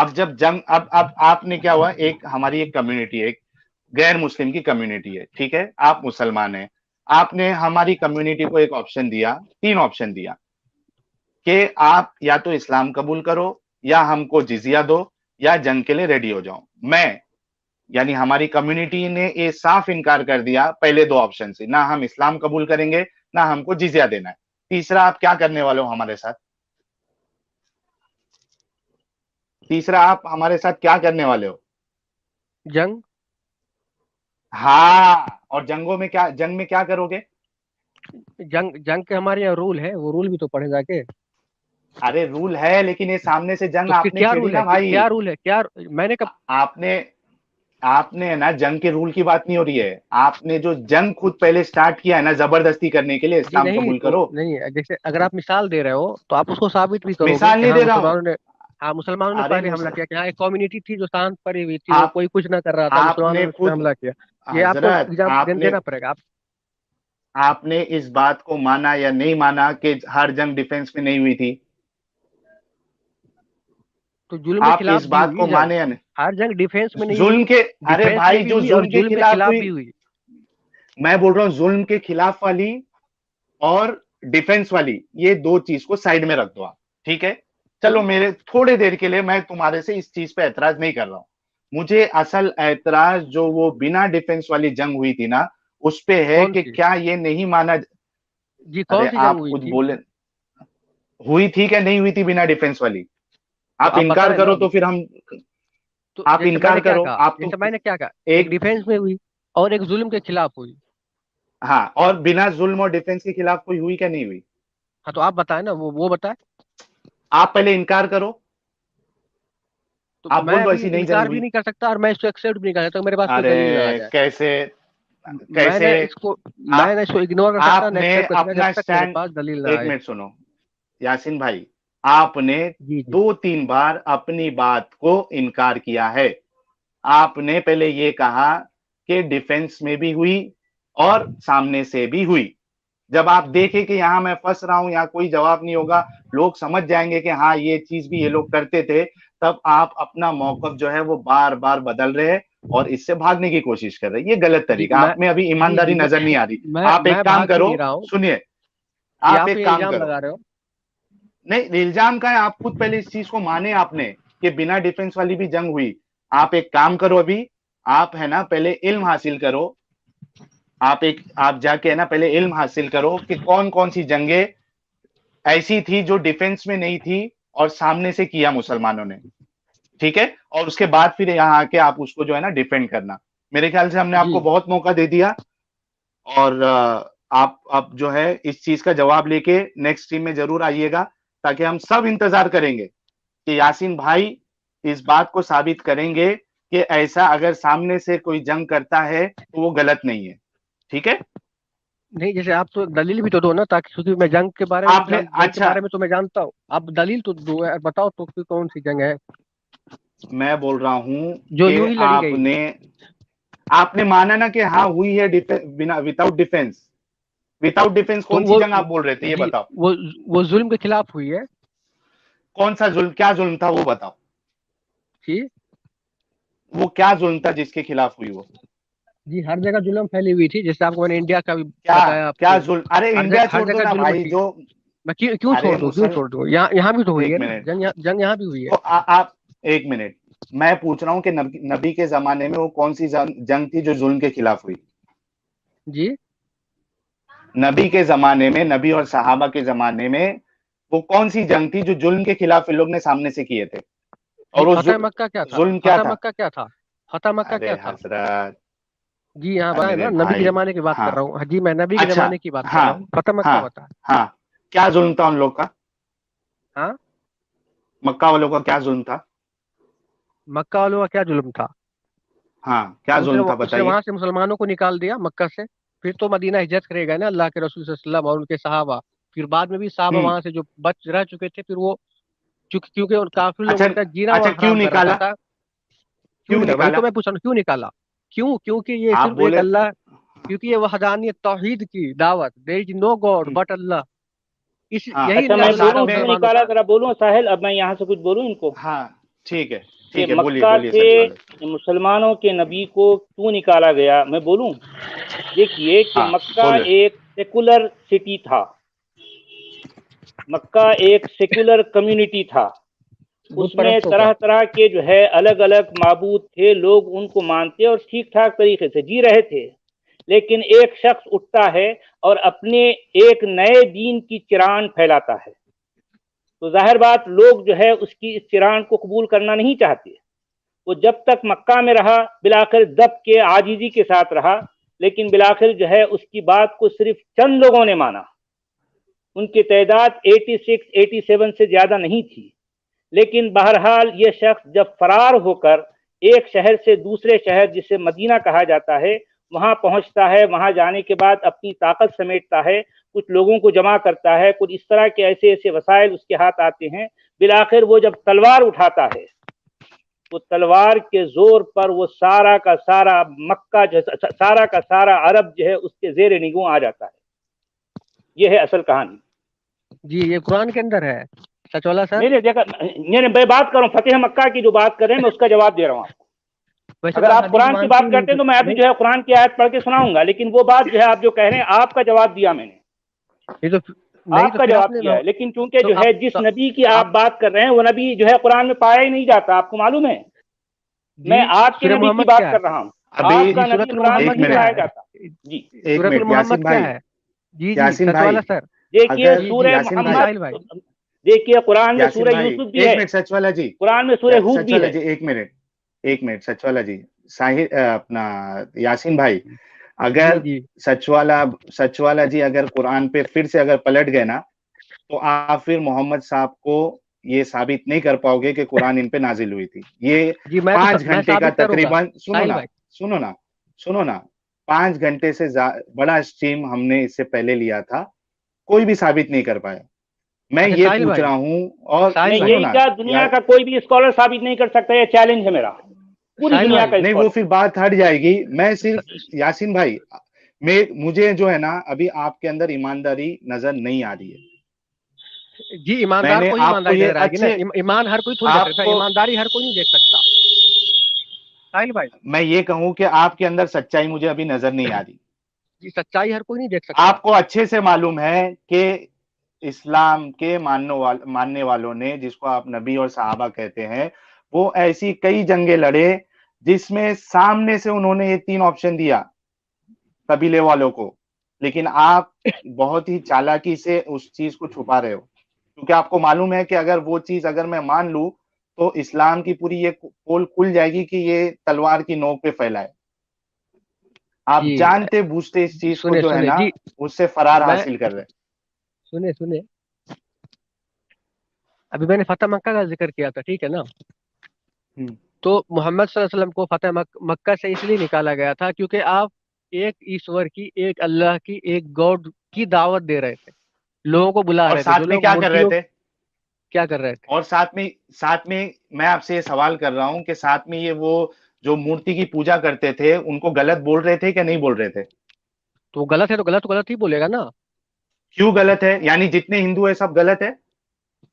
اب جب جنگ اب آپ نے کیا ہوا، ایک ہماری ایک کمیونٹی ہے، ایک غیر مسلم کی کمیونٹی ہے، ٹھیک ہے، آپ مسلمان ہیں، آپ نے ہماری کمیونٹی کو ایک آپشن دیا، 3 آپشن دیا کہ آپ یا تو اسلام قبول کرو، یا ہم کو جزیہ دو، یا جنگ کے لیے ریڈی ہو جاؤ. میں یعنی ہماری کمیونٹی نے یہ صاف انکار کر دیا پہلے 2 آپشن سے، نہ ہم اسلام قبول کریں گے نہ ہم کو جزیہ دینا ہے. تیسرا آپ کیا کرنے والے ہو ہمارے ساتھ؟ تیسرا آپ ہمارے ساتھ کیا کرنے والے ہو؟ جنگ. ہاں، اور جنگوں میں کیا، جنگ میں کیا کرو گے؟ جنگ کے ہمارے یہاں رول ہے، وہ رول بھی تو پڑھے جا کے. ارے رول ہے، لیکن یہ سامنے سے جنگ تو پھر آپ نے کیا چھیڑی رول ہے؟ نا بھائی. کیا رول ہے؟ کیا میں نے کب؟ آپ نے نا جنگ کے رول کی بات نہیں ہو رہی ہے، آپ نے جو جنگ خود پہلے سٹارٹ کیا ہے نا زبردستی کرنے کے لیے، جی اسلام نہیں، قبول تو کرو. نہیں، جیسے اگر آپ مثال دے رہے ہو تو آپ اس کو ثابت بھی کرو گے مثال کہ نہیں ہاں دے رہا ہوں. مسلمانوں نے ارے پہلے حملہ کیا، کہ ہاں ایک کمیونٹی تھی جو شانت پڑی ہوئی تھی، وہ آپ کوئی کچھ نہ کر رہا تھا، آپ مسلمانوں نے نے اس پہ خود، حملہ کیا. یہ آپ کو حضرت ایگزامپل دینا پڑے گا. آپ نے اس بات کو مانا یا نہیں مانا کہ ہر جنگ ڈیفنس میں نہیں ہوئی تھی؟ تو ظلم کے آپ خلاف اس بھی بات ہوئی کو جنگ. مانے یا نہیں؟ ہر جنگ ڈیفینس میں نہیں ہوئی، ظلم کے، ارے ڈیفینس میں بھائی بھی جو ہوئی اور ظلم کے ظلم کے خلاف خلاف ہوئی، بھی ہوئی. میں بول رہا ہوں ظلم کے خلاف والی اور ڈیفنس والی، یہ 2 چیز کو سائڈ میں رکھ دو آپ، ٹھیک ہے. چلو میرے تھوڑے دیر کے لیے میں تمہارے سے اس چیز پہ اعتراض نہیں کر رہا ہوں. مجھے اصل اعتراض جو وہ بنا ڈیفنس والی جنگ ہوئی تھی نا اس پہ ہے کون کہ سی؟ کیا یہ نہیں مانا. جی ارے کون سی جنگ آپ ہوئی خود تھی؟ بولے ہوئی تھی کہ نہیں ہوئی تھی بنا ڈیفنس والی؟ تو آپ آپ انکار بتائیں نا. کرو تو پھر ہم، تو آپ جیسے میں انکار نے کیا کرو، کہا، آپ تو جیسے میں نے کیا کہا، ایک ایک، ڈیفینس میں ہوئی اور ایک ظلم کے خلاف ہوئی. ہاں، اور بنا ظلم اور ڈیفنس کے خلاف کوئی ہوئی کہ نہیں ہوئی؟ ہاں تو آپ بتائیں نا، وہ بتائیں. آپ پہلے انکار کرو. تو آپ میں بول دو ابھی ایسی نہیں جنگ انکار بھی ہوئی. نہیں کر سکتا اور میں اس کو ایکسیپٹ بھی نہیں کر سکتا، میرے پاس کوئی ارے دلیل نہ آ جائے. کیسے میں کیسے نے اس کو آپ میں نے اس کو اگنور کر سکتا، آپ نہ نے ایکسیپٹ کر سکتا اپنا جب تک میرے اسٹینڈ، پاس دلیل نہ ایک آئے. منٹ سنو یاسین بھائی، آپ نے جی جی 2-3 بار اپنی بات کو انکار کیا ہے. آپ نے پہلے یہ کہا کہ ڈیفنس میں بھی ہوئی اور سامنے سے بھی ہوئی. جب آپ دیکھیں کہ یہاں میں پھنس رہا ہوں، یہاں کوئی جواب نہیں ہوگا، لوگ سمجھ جائیں گے کہ ہاں یہ چیز بھی یہ لوگ کرتے تھے، تب آپ اپنا موقف جو ہے وہ بار بار بدل رہے اور اس سے بھاگنے کی کوشش کر رہے. یہ غلط جی طریقہ، آپ میں ابھی جی ایمانداری جی نظر نہیں آ رہی. آپ میں ایک کام بھاگ بھی کرو، نہیں رہا ہوں. سنیے، جی آپ آپ ایک یہ کام الزام کرو. لگا رہے ہو. نہیں الزام کا ہے، آپ خود پہلے اس چیز کو مانے آپ نے کہ بنا ڈیفنس والی بھی جنگ ہوئی. آپ ایک کام کرو، ابھی آپ ہے نا پہلے علم حاصل کرو. آپ جا کے ہے نا پہلے علم حاصل کرو کہ کون کون سی جنگیں ایسی تھی جو ڈیفنس میں نہیں تھی اور سامنے سے کیا مسلمانوں نے، ٹھیک ہے. اور اس کے بعد پھر یہاں آ کے آپ اس کو جو ہے نا ڈیفینڈ کرنا. میرے خیال سے ہم نے آپ جی کو بہت موقع دے دیا، اور آپ اب جو ہے اس چیز کا جواب لے کے نیکسٹ ٹیم میں ضرور آئیے گا، تاکہ ہم سب انتظار کریں گے کہ یاسین بھائی اس بات کو ثابت کریں گے کہ ایسا اگر سامنے سے کوئی جنگ کرتا ہے تو وہ غلط نہیں ہے، ٹھیک ہے. نہیں، جیسے آپ تو دلیل بھی تو دو نا، تاکہ کیونکہ میں جنگ کے بارے آپ میں نے، جنگ کے اچھا بارے میں تو میں جانتا ہوں. آپ دلیل تو دو، بتاؤ تو کہ کون سی جنگ ہے میں بول رہا ہوں جو کہ یوں ہی لڑی گئی. آپ نے مانا نا کہ ہاں ہوئی ہے بنا وداؤٹ ڈیفنس. وداؤٹ ڈیفنس تو کون سی جنگ آپ بول رہے تھے یہ جی بتاؤ. وہ ظلم کے خلاف ہوئی ہے. کون سا ظلم، کیا ظلم تھا وہ بتاؤ. جی وہ کیا ظلم تھا جس کے خلاف ہوئی وہ؟ جی ہر جگہ ظلم پھیلی ہوئی تھی، جیسے آپ کو میں نے انڈیا کا بھی کیا بتایا آپ کیا کو. ظلم؟ ارے ہر انڈیا جگہ ہر چھوڑ دو جگہ نا ظلم بھائی، تھی. جو میں کیوں ارے چھوڑ دوں، یہاں بھی تو ہوئی ایک ہے نا منٹ، جنگ یہاں بھی ہوئی ہے. تو آپ ایک منٹ، میں پوچھ رہا ہوں کہ نبی کے زمانے میں وہ کون سی جنگ تھی جو ظلم کے خلاف ہوئی؟ جی نبی کے زمانے میں، نبی اور صحابہ کے زمانے میں وہ کون سی جنگ تھی جو ظلم کے خلاف ان لوگ نے سامنے سے کیے تھے؟ جی اور وہ فتح مکہ کیا تھا؟ ظلم کیا فتح تھا؟ مکہ کیا تھا؟ فتح مکہ ارے کیا تھا؟ حضرت، جی یہاں بتائیں میرے نا، نبی کے بھائی، زمانے کی بات کر ہاں، رہا ہوں. جی میں نبی کے اچھا، زمانے کی بات کر ہاں رہا ہوں. فتح مکہ ہاں بتا. ہاں، کیا ظلم تھا ان لوگ کا؟ ہاں مکہ والوں کا کیا ظلم تھا؟ مکہ والوں کا کیا ظلم تھا؟ ہاں کیا ظلم تھا اس نے بتائیے. وہاں سے مسلمانوں کو نکال دیا مکہ سے. پھر تو مدینہ ہجرت کرے گا نا اللہ کے رسول صلی اللہ علیہ وسلم اور ان کے صحابہ. پھر بعد میں بھی صحابہ ہوں، وہاں سے جو بچ رہ چکے تھے، پھر وہ کیونکہ ان کافر اچھا لوگوں کا جینا اچھا، وہاں کیوں حرام کر رکھا نکالا؟ تھا. کیوں کیوں نکالا؟ وہی نکالا؟ تو میں پوچھ رہا ہوں، کیوں نکالا؟ کیونکہ یہ آپ صرف ایک بولے. اللہ، کیونکہ یہ وحدانیت توحید کی دعوت، there is no God but اللہ، ہاں، یہی اچھا ان کا میں اور ظلم ساتھ بولوں تھا میں، کیوں مسلمانوں نکالا، پر. ذرا بولوں ساحل، اب میں یہاں سے کچھ بولوں ان کو. ہاں ٹھیک ہے کہ ٹھیک ہے، بولیے مکہ بولیے سچ والے. سے مسلمانوں کے نبی کو کیوں نکالا گیا. میں بولوں، دیکھیے کہ ہاں مکہ بولے. ایک سیکولر سٹی تھا، مکہ ایک سیکولر کمیونٹی تھا، بت اس میں پرستوں کا. طرح طرح کے جو ہے الگ الگ معبود تھے، لوگ ان کو مانتے اور ٹھیک ٹھاک طریقے سے جی رہے تھے. لیکن ایک شخص اٹھتا ہے اور اپنے ایک نئے دین کی چران پھیلاتا ہے، تو ظاہر بات لوگ جو ہے اس کی اس چران کو قبول کرنا نہیں چاہتے. وہ جب تک مکہ میں رہا بالآخر دب کے عاجزی کے ساتھ رہا، لیکن بالآخر جو ہے اس کی بات کو صرف چند لوگوں نے مانا. ان کی تعداد 86-87 سے زیادہ نہیں تھی. لیکن بہرحال یہ شخص جب فرار ہو کر ایک شہر سے دوسرے شہر جسے مدینہ کہا جاتا ہے وہاں پہنچتا ہے، وہاں جانے کے بعد اپنی طاقت سمیٹتا ہے، کچھ لوگوں کو جمع کرتا ہے، کچھ اس طرح کے ایسے ایسے وسائل اس کے ہاتھ آتے ہیں. بالآخر وہ جب تلوار اٹھاتا ہے، وہ تلوار کے زور پر وہ سارا کا سارا مکہ جو سارا کا سارا عرب جو ہے اس کے زیر نگوں آ جاتا ہے. یہ ہے اصل کہانی. جی یہ قرآن کے اندر ہے سچ والا سر. میں نے دیکھا، میں بات کر رہا ہوں فتح مکہ کی جو بات کر رہے ہیں، میں اس کا جواب دے رہا ہوں آپ کو. ویسے اگر تو آپ حدیث قرآن کی مانتے بات ہی نہیں کرتے ہیں تو میں ابھی نہیں. جو ہے قرآن کی آیت پڑھ کے سناؤں گا، لیکن وہ بات جو ہے آپ جو کہہ رہے ہیں آپ کا جواب دیا میں نے، یہ تو نہیں آپ تو کا پھر آپ جواب نے دیا ہے. لیکن چونکہ تو جو ہے جس نبی کی آپ بات کر رہے ہیں وہ نبی جو ہے قرآن میں پایا ہی نہیں جاتا، آپ کو معلوم ہے. میں جی آپ کے سورہ نبی کی محمد بات کیا کر ہے؟ رہا ہوں. آپ ابھی کا جی نبی سورۃ قرآن میں المحمد ایک نہیں کیا پایا منٹ ہے؟ جاتا. جی ایک سورۃ منٹ یاسین المحمد کیا بھائی، ہے؟ جی جی یاسین سچ بھائی والا سر. دیکھیے اگر جی جی سورہ یاسین جی بھائی محمد، ساحل بھائی. دیکھیے قرآن میں یاسین سورہ بھائی یوسف بھی ایک ہے، منٹ سچ والا جی، قرآن میں سورہ ہود سچ بھی والا ہے. جی ایک منٹ سچ والا جی. ساحل اپنا یاسین بھائی، اگر جی جی سچ والا جی اگر قرآن پہ پھر سے اگر پلٹ گئے نا تو آپ پھر محمد صاحب کو یہ ثابت نہیں کر پاؤ گے کہ قرآن ان پہ نازل ہوئی تھی. یہ جی پانچ میں گھنٹے کا ثابت کروں گا تقریباً ساحل بھائی. سنو نا 5 گھنٹے سے بڑا اسٹریم ہم نے اس سے پہلے لیا تھا، کوئی بھی ثابت نہیں کر پایا. میں اچھا یہ ساحل پوچھ بھائی، رہا ہوں اور ساحل میں بھائی، سنو یہی نا کہا دنیا کا کوئی بھی اسکالر ثابت نہیں کر سکتا، یہ چیلنج ہے میرا، پوری ساحل دنیا بھائی. کا نہیں وہ اسکالر. پھر بات ہٹ جائے گی. میں صرف یاسین بھائی مجھے جو ہے نا ابھی آپ کے اندر ایمانداری نظر نہیں آ رہی ہے. جی میں ایماندار نے کو ہی آپ کو ایمانداری یہ نظر آئے گی نا. اچھے ایمان ہر کوئی تھوڑی دیکھ آپ سکتا ہے، کو ایمانداری ہر کوئی نہیں دیکھ سکتا ساحل بھائی. میں یہ کہوں کہ آپ کے اندر سچائی مجھے ابھی نظر نہیں آ رہی. جی سچائی ہر کوئی نہیں دیکھ سکتا. آپ کو اچھے سے معلوم ہے کہ اسلام کے ماننے والوں نے، جس کو آپ نبی اور صحابہ کہتے ہیں، وہ ایسی کئی جنگیں لڑے جس میں سامنے سے انہوں نے یہ 3 آپشن دیا قبیلے والوں کو. لیکن آپ بہت ہی چالاکی سے اس چیز کو چھپا رہے ہو، کیونکہ آپ کو معلوم ہے کہ اگر وہ چیز اگر میں مان لوں تو اسلام کی پوری یہ پول کھل جائے گی کہ یہ تلوار کی نوک پہ پھیلا ہے. آپ جی جانتے بوجھتے اس چیز کو سنے جو ہے سنے نا جی اس سے فرار میں حاصل کر رہے. سنے ابھی میں نے فتح مکہ کا ذکر کیا تھا، ٹھیک ہے نا. ہیں. تو محمد صلی اللہ علیہ وسلم کو فتح مکہ سے اس لیے نکالا گیا تھا کیونکہ آپ ایک ایشور کی، ایک اللہ کی، ایک گاڈ کی دعوت دے رہے تھے، لوگوں کو بلا اور رہے تھے. جو ساتھ میں لوگ کیا کر رہے مورتیوں تھے؟ کیا کر رہے تھے؟ اور ساتھ میں میں آپ سے یہ سوال کر رہا ہوں کہ ساتھ میں یہ وہ جو مورتی کی پوجا کرتے تھے ان کو غلط بول رہے تھے کہ نہیں بول رہے تھے؟ تو غلط ہے تو غلط ہی بولے گا نا. کیوں غلط ہے؟ یعنی جتنے ہندو ہیں سب غلط ہے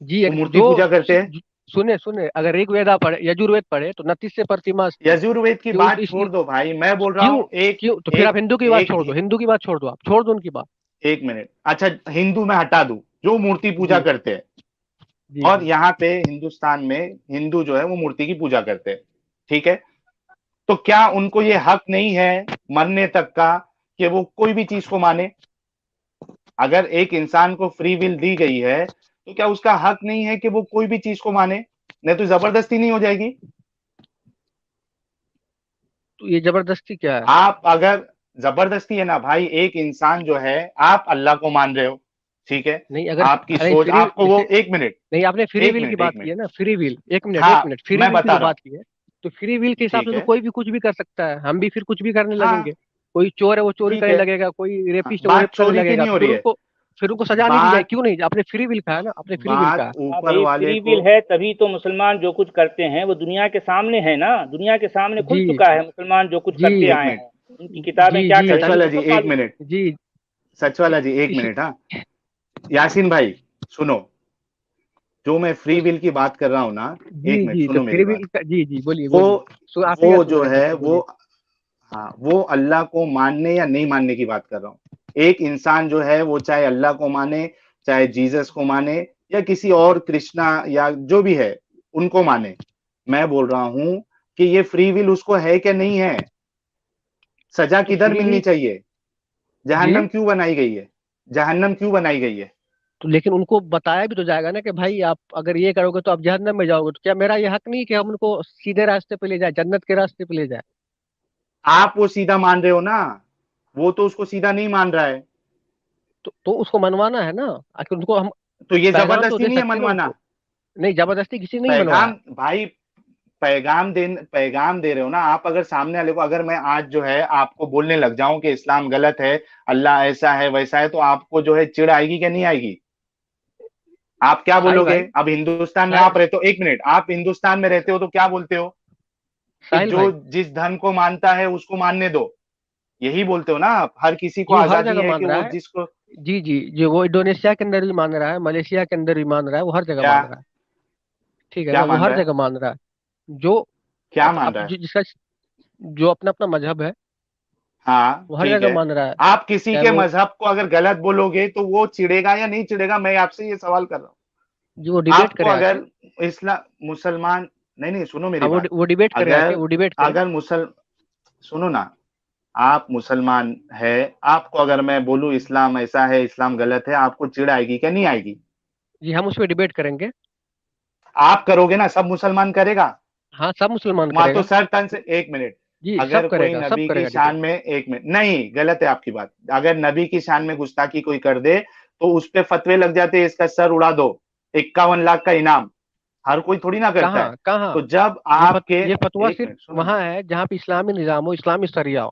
جی وہ مورتی جو پوجا کرتے ہیں؟ سنے اگر ریگ ویدا پڑھے، یجور پڑھے تو 29 سے پرتیما استھی یجوروید کی کہ بات چھوڑ دو بھائی، میں بول رہا کیوں ہوں ایک کیوں تو پھر ایک آپ ہندو کی بات ایک چھوڑ دو، ہندو کی بات چھوڑ دو، آپ چھوڑ دو ان کی بات. ایک منٹ. اچھا ہندو میں ہٹا دوں جو مورتی پوجا جی کرتے ہیں، جی اور جی یہاں پہ ہندوستان میں ہندو جو ہے وہ مورتی کی پوجا کرتے ہیں، ٹھیک ہے؟ تو کیا ان کو یہ حق نہیں ہے مرنے تک کا کہ وہ کوئی بھی چیز کو مانے؟ اگر ایک انسان کو فری ول دی گئی ہے تو کیا اس کا حق نہیں ہے کہ وہ کوئی بھی چیز کو مانے؟ نہیں تو زبردستی نہیں ہو جائے گی؟ تو یہ زبردستی کیا ہے؟ آپ اگر زبردستی ہے نا بھائی، ایک انسان جو ہے، آپ اللہ کو مان رہے ہو، ٹھیک ہے؟ نہیں اگر آپ کی نہیں سوچ فری آپ کو وہ جیسے ایک منٹ نہیں آپ نے فری ایک ول کی منٹ بات ایک کی منٹ ہے نا، فری ول. ہاں ایک منٹ فری میں ول کی جو بتا رہا ہوں، بات کی ہے تو فری ول کے حساب سے ٹھیک تو ہے، کوئی بھی کچھ بھی کر سکتا ہے. ہم بھی پھر کچھ بھی کرنے ہاں لگیں گے. کوئی چور ہے وہ چوری ٹھیک کرنے ہے. لگے گا، کوئی ہاں، ریپسٹ ہے وہ بات ریپ کرنے چوری کی لگے گا، نہیں ہو پھر رہی ان ہے، کو سزا نہیں دی جائے. بات کیوں نہیں؟ آپ نے فری ول کہا ہے نا، آپ نے فری ول بات کہا. اوپر بھائی والے فری کو. ول ہے تبھی تو مسلمان جو کچھ کرتے ہیں وہ دنیا کے سامنے ہے نا، دنیا کے سامنے کھل جی چکا ہے مسلمان جو کچھ جی کرتے ایک آئے منٹ ہیں، ان کی کتابیں جی کیا جی کہتی سچ ہیں والا وہ جی، سب ایک معلوم منٹ جی سچ والا جی، ایک منٹ. ہاں یاسین بھائی سنو، جو میں فری ول کی بات کر رہا ہوں نا، جی ایک منٹ جی، تو سنو میری فری بات. ول جی جی بولیے وہ بولیے. سو آپ ہی کا وہ سن جو رہے ہیں ہے بولیے بولیے. ہاں وہ اللہ کو ماننے یا نہیں ماننے کی بات کر رہا ہوں. ایک انسان جو ہے وہ چاہے اللہ کو مانے، چاہے جیزس کو مانے، یا کسی اور کرشنا یا جو بھی ہے ان کو مانے. میں بول رہا ہوں کہ یہ فری ول اس کو ہے کہ نہیں ہے. سزا تو کدھر فری ملنی ول چاہیے؟ جی، جہنم کیوں بنائی گئی ہے؟ جہنم کیوں بنائی گئی ہے؟ تو لیکن ان کو بتایا بھی تو جائے گا نا کہ بھائی آپ اگر یہ کرو گے تو آپ جہنم میں جاؤ گے. تو کیا میرا یہ حق نہیں کہ ہم ان کو سیدھے راستے پہ لے جائیں، جنت کے راستے پہ لے جائیں؟ آپ وہ سیدھا مان رہے ہو نا، وہ تو اس کو سیدھا نہیں مان رہا ہے. تو اس کو منوانا ہے نا. آخر ان کو ہم تو یہ پیغام تو زبردستی دے نہیں ہے سکتے ہیں نا ان منوانا. کو. نہیں، زبردستی کسی نے نہیں منوایا. پیغام بھائی، پیغام دے رہے ہو نا آپ. اگر سامنے والے کو، اگر میں آج جو ہے آپ کو بولنے لگ جاؤں کہ اسلام غلط ہے، اللہ ایسا ہے ویسا ہے، تو آپ کو جو ہے چڑ آئے گی کہ نہیں آئے گی؟ آپ کیا ساحل بولو گے؟ بھائی، اب ہندوستان میں ساحل آپ رہتے ہو، ایک منٹ، آپ ہندوستان میں رہتے ہو تو کیا بولتے ہو کہ ساحل جو بھائی، جس دھن کو مانتا ہے اس کو ماننے دو. یہی بولتے ہو نا آپ. ہر کسی کو جی وہ ہر آزادی جگہ ہے مان کہ وہ رہا ہے. جس کو. جی جی جی، وہ انڈونیشیا کے اندر بھی مان رہا ہے، ملیشیا کے اندر بھی مان رہا ہے، وہ ہر جگہ کیا مان رہا ہے. ٹھیک ہے کیا نا، وہ مان ہر رہا ہے؟ جگہ مان رہا ہے. جو کیا مان رہا ہے؟ جس کا جو اپنا اپنا مذہب ہے ہاں وہ ہر ٹھیک جگہ ہے. مان رہا ہے. آپ کسی چاہے کے وہ مذہب کو اگر غلط بولو گے تو وہ چڑے گا یا نہیں چڑے گا؟ میں آپ سے یہ سوال کر رہا ہوں. جو وہ ڈیبیٹ آپ کو کرے آ کے. اگر مسلمان، نہیں نہیں سنو میری ہاں بات. وہ ڈیبیٹ کرے آ اگر کے، وہ ڈیبیٹ کرے. اگر سنو نا، آپ مسلمان ہے، آپ کو اگر میں بولوں اسلام ایسا ہے اسلام غلط ہے، آپ کو چڑ آئے گی کہ نہیں آئے گی؟ جی ہم اس پہ ڈیبیٹ کریں گے. آپ کرو گے نا، سب مسلمان کرے گا. ہاں سب مسلمان وہاں کرے تو گا. سر تن سے، ایک منٹ، جی اگر سب کرے کوئی گا، سب نبی کرے کی گا ڈیبیٹ. شان میں، ایک منٹ، نہیں غلط ہے آپ کی بات. اگر نبی کی شان میں گستاخی کوئی کر دے تو اس پہ فتوے لگ جاتے، اس کا سر اڑا دو، 51 لاکھ کا انعام. ہر کوئی تھوڑی نہ کرتا ہے. کہاں کہاں تو جب آپ کے، یہ فتویٰ ایک صرف منٹ سنو نا. وہاں ہے جہاں پہ اسلامی نظام ہو، اسلامی شریعہ ہو.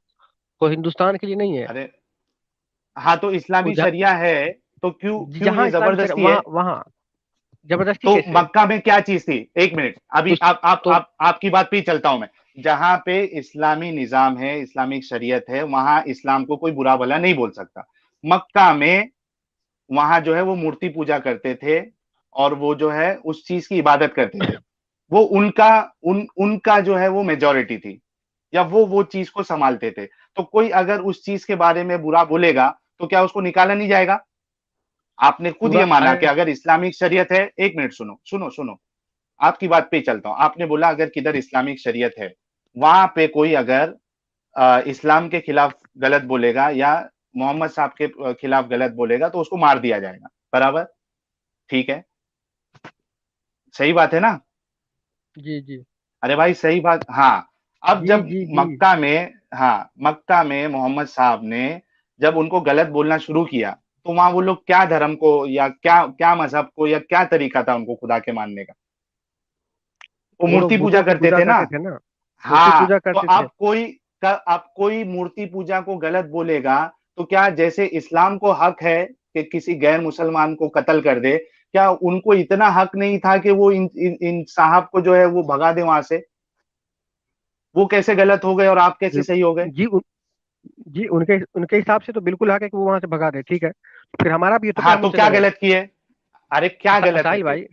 وہ ہندوستان کے لیے نہیں ہے. ارے ہاں، تو وہ اسلامی شریعہ ہے تو کیوں کیوں جہاں یہ اسلامی شریعہ زبردستی ہے؟ وہاں وہاں زبردستی تو کیسے؟ مکہ میں کیا چیز تھی؟ ایک منٹ، ابھی تو تو آپ کی بات پہ ہی چلتا ہوں میں. جہاں پہ اسلامی نظام ہے، اسلامک شریعت ہے، وہاں اسلام کو کوئی برا بھلا نہیں بول سکتا. مکہ میں وہاں جو ہے وہ مورتی پوجا کرتے تھے، اور وہ جو ہے اس چیز کی عبادت کرتے تھے. وہ ان کا جو ہے وہ میجورٹی تھی، یا وہ چیز کو سنبھالتے تھے. تو کوئی اگر اس چیز کے بارے میں برا بولے گا تو کیا اس کو نکالا نہیں جائے گا؟ آپ نے خود پورا یہ مانا کہ اگر اسلامک شریعت ہے، ایک منٹ سنو سنو سنو، آپ کی بات پہ ہی چلتا ہوں. آپ نے بولا اگر کدھر اسلامک شریعت ہے، وہاں پہ کوئی اگر اسلام کے خلاف غلط بولے گا یا محمد صاحب کے خلاف غلط بولے گا تو اس کو مار دیا جائے گا. برابر؟ ٹھیک ہے، صحیح بات ہے نا؟ جی جی ارے بھائی صحیح بات. ہاں. اب جی جب جی جی مکہ میں محمد صاحب نے جب ان کو غلط بولنا شروع کیا، تو وہاں وہ لوگ کیا دھرم کو یا کیا مذہب کو یا کیا طریقہ تھا ان کو خدا کے ماننے کا؟ وہ وہ لوگ مورتی پوجا بتوں کی کرتے پوجا تھے نا. کرتے تھے نا. مورتی ہاں. پوجا تو کرتے تھے. اب کوئی مورتی پوجا کو غلط بولے گا تو کیا جیسے اسلام کو حق ہے کہ کسی غیر مسلمان کو قتل کر دے، کیا ان کو اتنا حق نہیں تھا کہ وہ ان صاحب کو جو ہے وہ بھگا دے وہاں سے؟ وہ کیسے غلط ہو گئے اور آپ کیسے صحیح ہو گئے؟ جی جی ان کے حساب سے تو بالکل حق ہے کہ وہ وہاں سے بھگا دے. ٹھیک ہے، پھر ہمارا بھی یہ تو کہ ہاں ہم تو ان سے کیا لڑیں. غلط کیے؟ ارے کیا غلط ہے ساحل پھر؟ بھائی،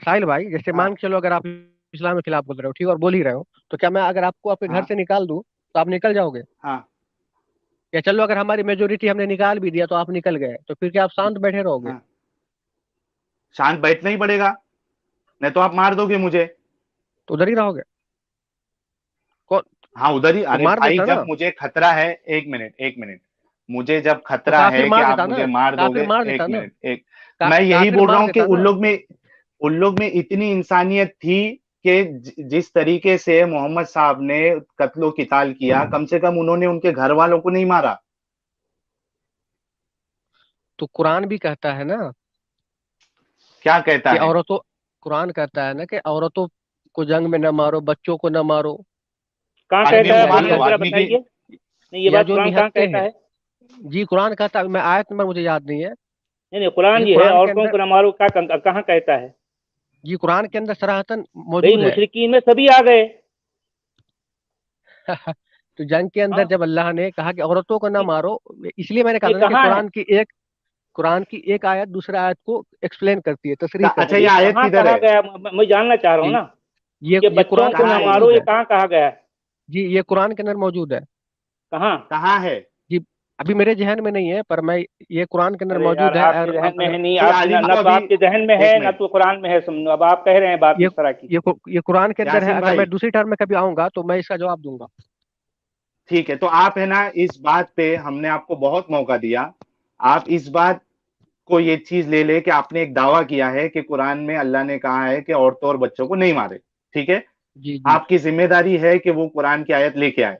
ساحل بھائی جیسے ہاں مان کے چلو، اگر آپ اسلام کے خلاف بول رہے ہو، ٹھیک، اور بول ہی رہے ہو، تو کیا میں اگر آپ کو آپ کے گھر ہاں سے نکال دوں تو آپ نکل جاؤ گے؟ ہاں. یا چلو اگر ہماری میجورٹی ہم نے نکال بھی دیا تو آپ نکل گئے، تو پھر کیا آپ شانت بیٹھے رہو گے؟ ہاں شانت بیٹھنا ہی پڑے گا، نہیں تو آپ مار دو گے مجھے. تو ادھر ہی رہو گے. کون؟ ہاں ادھر ہی. تو ارے مار بھائی دیتا جب نا. مجھے خطرہ ہے، ایک منٹ، مجھے جب تو خطرہ کافر ہے کہ مار آپ دیتا نا. مجھے مار دو کافر گے، مار دیتا ایک نا. منٹ، میں یہی کافر بول رہا مار ہوں کہ دیتا نا. ان لوگ میں اتنی انسانیت تھی کہ جس طریقے سے محمد صاحب نے قتل و قتال کیا، کم سے کم انہوں نے ان کے گھر والوں کو نہیں مارا. تو قرآن بھی کہتا ہے نا کیا کہتا کہ ہے؟ عورتوں قرآن کہتا ہے نا کہ عورتوں کو جنگ میں نہ مارو، بچوں کو نہ مارو. کہاں آدمی کہتا کو ہے مار ابھی دو، ذرا آدمی کی. بتائیے. نہیں یہ یا بات جو قرآن کہاں نہتے کہتا ہیں. ہے؟ جی قرآن کہتا ہے، میں آیت نمبر مجھے یاد نہیں ہے. نہیں نہیں، قرآن لیکن یہ ہے قرآن کے عورتوں اندر کو نہ مارو، کہاں کہتا ہے؟ جی قرآن کے اندر صراحتاً بھئی موجود ہے. مشرکین میں سبھی آ گئے. تو جنگ کے اندر ہاں جب اللہ نے کہا کہ عورتوں کو نہ مارو، اس لیے میں نے کہا یہ تھا نا کہ کہاں ہے؟ قرآن کی ایک قرآن کی ایک آیت دوسرے آیت کو ایکسپلین کرتی ہے، تصریح اچھا کرتی یہ ہے. آیت کہاں کدھر کہا ہے؟ گیا میں جاننا چاہ رہا ہوں یہ نا یہ کہ یہ بچوں قرآن کے کو نہ اندر کہاں ہے؟ مارو، موجود یہ ہے. کہاں کہا گیا ہے؟ جی یہ قرآن کے اندر موجود ہے. کہاں؟ کہاں ہے؟ جی ابھی میرے ذہن میں نہیں ہے، پر میں یہ قرآن کے اندر ارے یار موجود ہے. آپ اور کے ذہن میں اگر ہے نہیں، کوئی آپ عالم نہ کو تو ابھی، آپ کے ذہن میں ایک ہے نہ منٹ تو قرآن میں ہے. سمجھو اب آپ کہہ رہے ہیں بات یہ اس طرح کی. یہ قرآن کے اندر ہے. یاسین اگر بھائی میں دوسری ٹرم میں کبھی آؤں گا تو میں اس کا جواب دوں گا. ٹھیک ہے، تو آپ ہے نا اس بات پہ ہم نے آپ کو بہت موقع دیا، آپ اس بات کو یہ چیز لے لے کہ آپ نے ایک دعویٰ کیا ہے کہ قرآن میں اللہ نے کہا ہے کہ عورتوں اور بچوں کو نہیں مارے. ٹھیک ہے، جی جی آپ کی ذمہ داری ہے کہ وہ قرآن کی آیت لے کے آئے.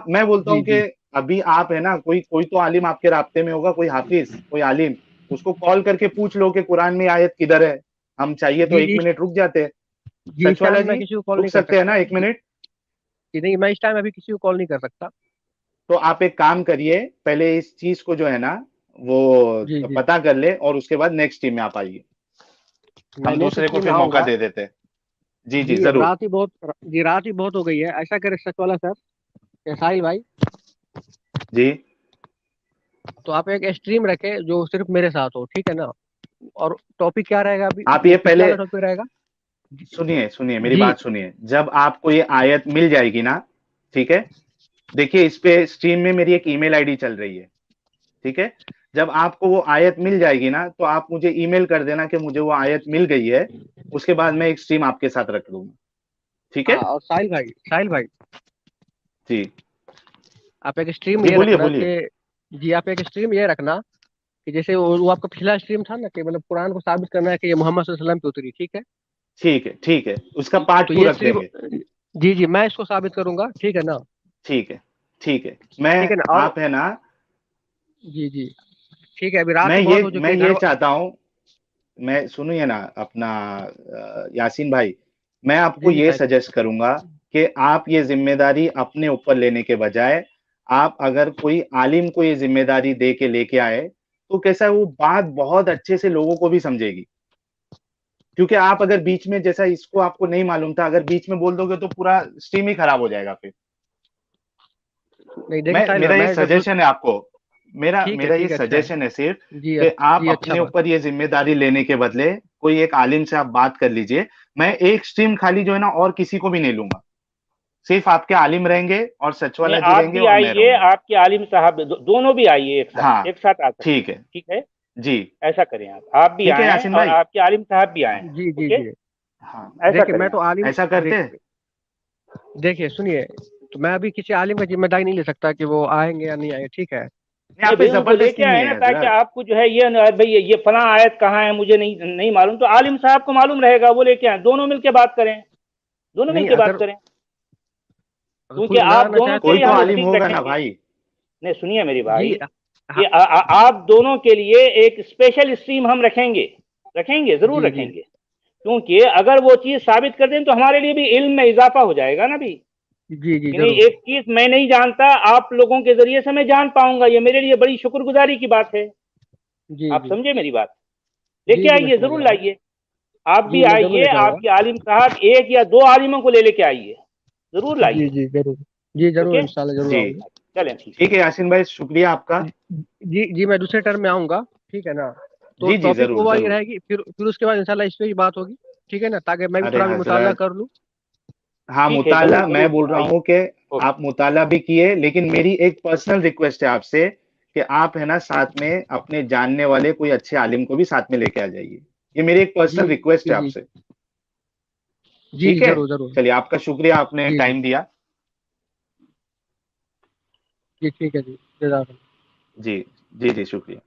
میں بولتا جی ہوں جی کہ ابھی آپ ہے نا کوئی تو عالم آپ کے رابطے میں ہوگا، کوئی حافظ، کوئی عالم، اس کو کال کر کے پوچھ لو کہ قرآن میں آیت کدھر ہے. ہم چاہیے تو جی ایک جی منٹ رک جاتے. جی اس سچ والا ٹائم میں جی کسی کو کال رک نہیں کر سکتے ہیں نا سکتا. ایک منٹ؟ جی نہیں، میں اس ٹائم ابھی کسی کو کال نہیں کر سکتا. تو آپ ایک کام کریے، پہلے اس چیز کو جو ہے نا وہ جی جی پتا کر لے اور اس کے بعد نیکسٹ ٹیم میں آپ آئیے، میں ہم نیکسٹ دوسرے کو ٹیم پھر میں آؤں موقع گا. دے دیتے. جی جی جی اب ضرور. رات ہی بہت ہو گئی ہے. ایسا کرے سچ والا سر، ساحل بھائی، جی تو آپ ایک اسٹریم رکھے جو صرف میرے ساتھ ہو، ٹھیک ہے نا؟ اور ٹاپک کیا رہے گا ابھی؟ آپ وہ یہ پچھلا پہلے والا ٹاپک رہے گا. سنیے میری جی بات سنیے. جب آپ کو یہ آیت مل جائے گی نا، ٹھیک ہے، دیکھیے اس پہ اسٹریم میں میری ایک ای میل آئی ڈی چل رہی ہے. ٹھیک ہے، جب آپ کو وہ آیت مل جائے گی نا تو آپ مجھے ای میل کر دینا کہ مجھے وہ آیت مل گئی ہے. اس کے بعد میں ایک اسٹریم آپ کے ساتھ رکھ لوں گا. ٹھیک ہے ہاں. اور ساحل بھائی جی آپ ایک اسٹریم جی یہ بولیے رکھنا بولیے. کہ جی آپ ایک اسٹریم یہ رکھنا کہ جیسے وہ آپ کا پچھلا اسٹریم تھا نا کہ مطلب قرآن کو ثابت کرنا ہے کہ یہ محمد صلی اللہ علیہ وسلم پہ اتری، ٹھیک ہے؟ ٹھیک ہے ٹھیک ہے، اس کا پارٹ تو ٹو یہ رکھ دیں اسٹریم، گے. جی جی میں اس کو ثابت کروں گا، ٹھیک ہے نا؟ ٹھیک ہے ٹھیک ہے. میں ٹھیک ہے نا؟ اور آپ ہے نا جی جی ٹھیک ہے. ابھی رات ہی بہت ہو چکی میں ہے یہ چاہتا ہوں، میں سنیے نا اپنا یاسین بھائی، میں آپ کو جی جی یہ ساحل سجیسٹ کروں گا کہ آپ یہ ذمہ داری اپنے اوپر لینے کے بجائے آپ اگر کوئی عالم کو یہ ذمہ داری دے کے لے کے آئے تو کیسا ہے، وہ بات بہت اچھے سے لوگوں کو بھی سمجھے گی. کیونکہ آپ اگر بیچ میں، جیسا اس کو آپ کو نہیں معلوم تھا، اگر بیچ میں بول دو گے تو پورا اسٹریم ہی خراب ہو جائے گا. پھر نہیں دیکھیں ساحل میرا بھائی، یہ میں جب سجیشن ہے آپ کو، ٹھیک ہے میرا یہ ٹھیک ہے، اچھا سجیشن ہے صرف ہے. جی کہ آپ جی اچھا اپنے بات. اوپر یہ ذمہ داری لینے کے بدلے کوئی ایک عالم سے آپ بات کر لیجئے. میں ایک سٹریم خالی جو ہے نا اور کسی کو بھی نہیں لوں گا، صرف آپ کے عالم رہیں گے اور سچ نہیں والا جی آپ رہیں گے بھی اور میں آئیے، رہوں گا. آپ کے عالم صاحب دونوں بھی آئیے ہاں ایک ساتھ آ سکتے ٹھیک ہیں. ہے ٹھیک ہے، جی. ایسا کریں. آپ بھی ٹھیک ہے آئیں یاسین اور بھائی. آپ کے عالم صاحب بھی آئیں. جی جی اوکے، جی ہاں ایسا دیکھیں کریں میں تو آپ. عالم، ایسا کرتے ہیں. دیکھیے سنیے، تو میں ابھی کسی عالم کا ذمہ داری نہیں لے سکتا کہ وہ آئیں گے یا نہیں آئیں گے، ٹھیک ہے؟ نہیں نہیں آپ پہ بھائی ان کو لے زبردستی کے آئے نہیں نا، ہے تاکہ حضرت. آپ کو جو ہے یہ بھائی یہ فلاں آیت کہاں ہے مجھے نہیں معلوم، تو عالم صاحب کو معلوم رہے گا، وہ لے کے آئیں. دونوں مل کے بات کریں، دونوں مل نہیں کے اگر بات کریں. کوئی کیونکہ نہ آپ آنا دونوں چاہے کے تو کوئی لیے تو ہم عالم اسٹریم ہوگا نا رکھیں گے. بھائی. نہیں سنیے میری جی بھائی، کہ آپ دونوں کے لیے ایک اسپیشل اسٹریم ہم رکھیں گے، ضرور جی رکھیں جی گے. کیونکہ اگر وہ چیز ثابت کر دیں تو ہمارے لیے بھی علم میں اضافہ ہو جائے گا نا بھی. جی جی یعنی ضرور. ایک چیز میں نہیں جانتا، آپ لوگوں کے ذریعے سے میں جان پاؤں گا، یہ میرے لیے بڑی شکر گزاری کی بات ہے. جی آپ جی سمجھے میری بات؟ لے جی کے جی میں آئیے، سمجھ ضرور رہا ہوں. لائیے. آپ جی بھی میں ضرور آئیے، لے کے آؤں گا. آپ کے عالم صاحب ایک یا دو عالموں کو لے کے آئیے، ضرور جی لائیے. جی ضرور. جی ضرور اوکے، انشاءاللہ ضرور جی آؤں گا. چلیں ٹھیک ہے. ٹھیک ہے یاسین بھائی، شکریہ آپ کا. جی جی میں دوسرے ٹرم میں آؤں گا، ٹھیک ہے نا؟ تو جی جی ٹاپک ضرور وہ والی ضرور. رہے گی، پھر اس کے بعد انشاءاللہ اس پہ ہی بات ہوگی، ٹھیک ہے نا؟ تاکہ میں بھی ارے تھوڑا بھی مطالعہ حضرت، کر لوں. ہاں ٹھیک ہے، ضرور مطالعہ میں ضرور بول رہا آئیے. ہوں کہ اوکے. آپ مطالعہ بھی کیے، لیکن میری ایک پرسنل ریکویسٹ ہے آپ سے کہ آپ ہے نا ساتھ میں اپنے جاننے والے کوئی اچھے عالم کو بھی ساتھ میں لے کے آ جائیے. یہ میری ایک جی پرسنل ریکویسٹ ہے جی آپ جی سے. جی ٹھیک ہے، ضرور ضرور. چلیے آپ کا شکریہ، آپ نے جی جی ٹائم دیا. جی ٹھیک ہے جی، جزاک اللہ. جی جی جی شکریہ.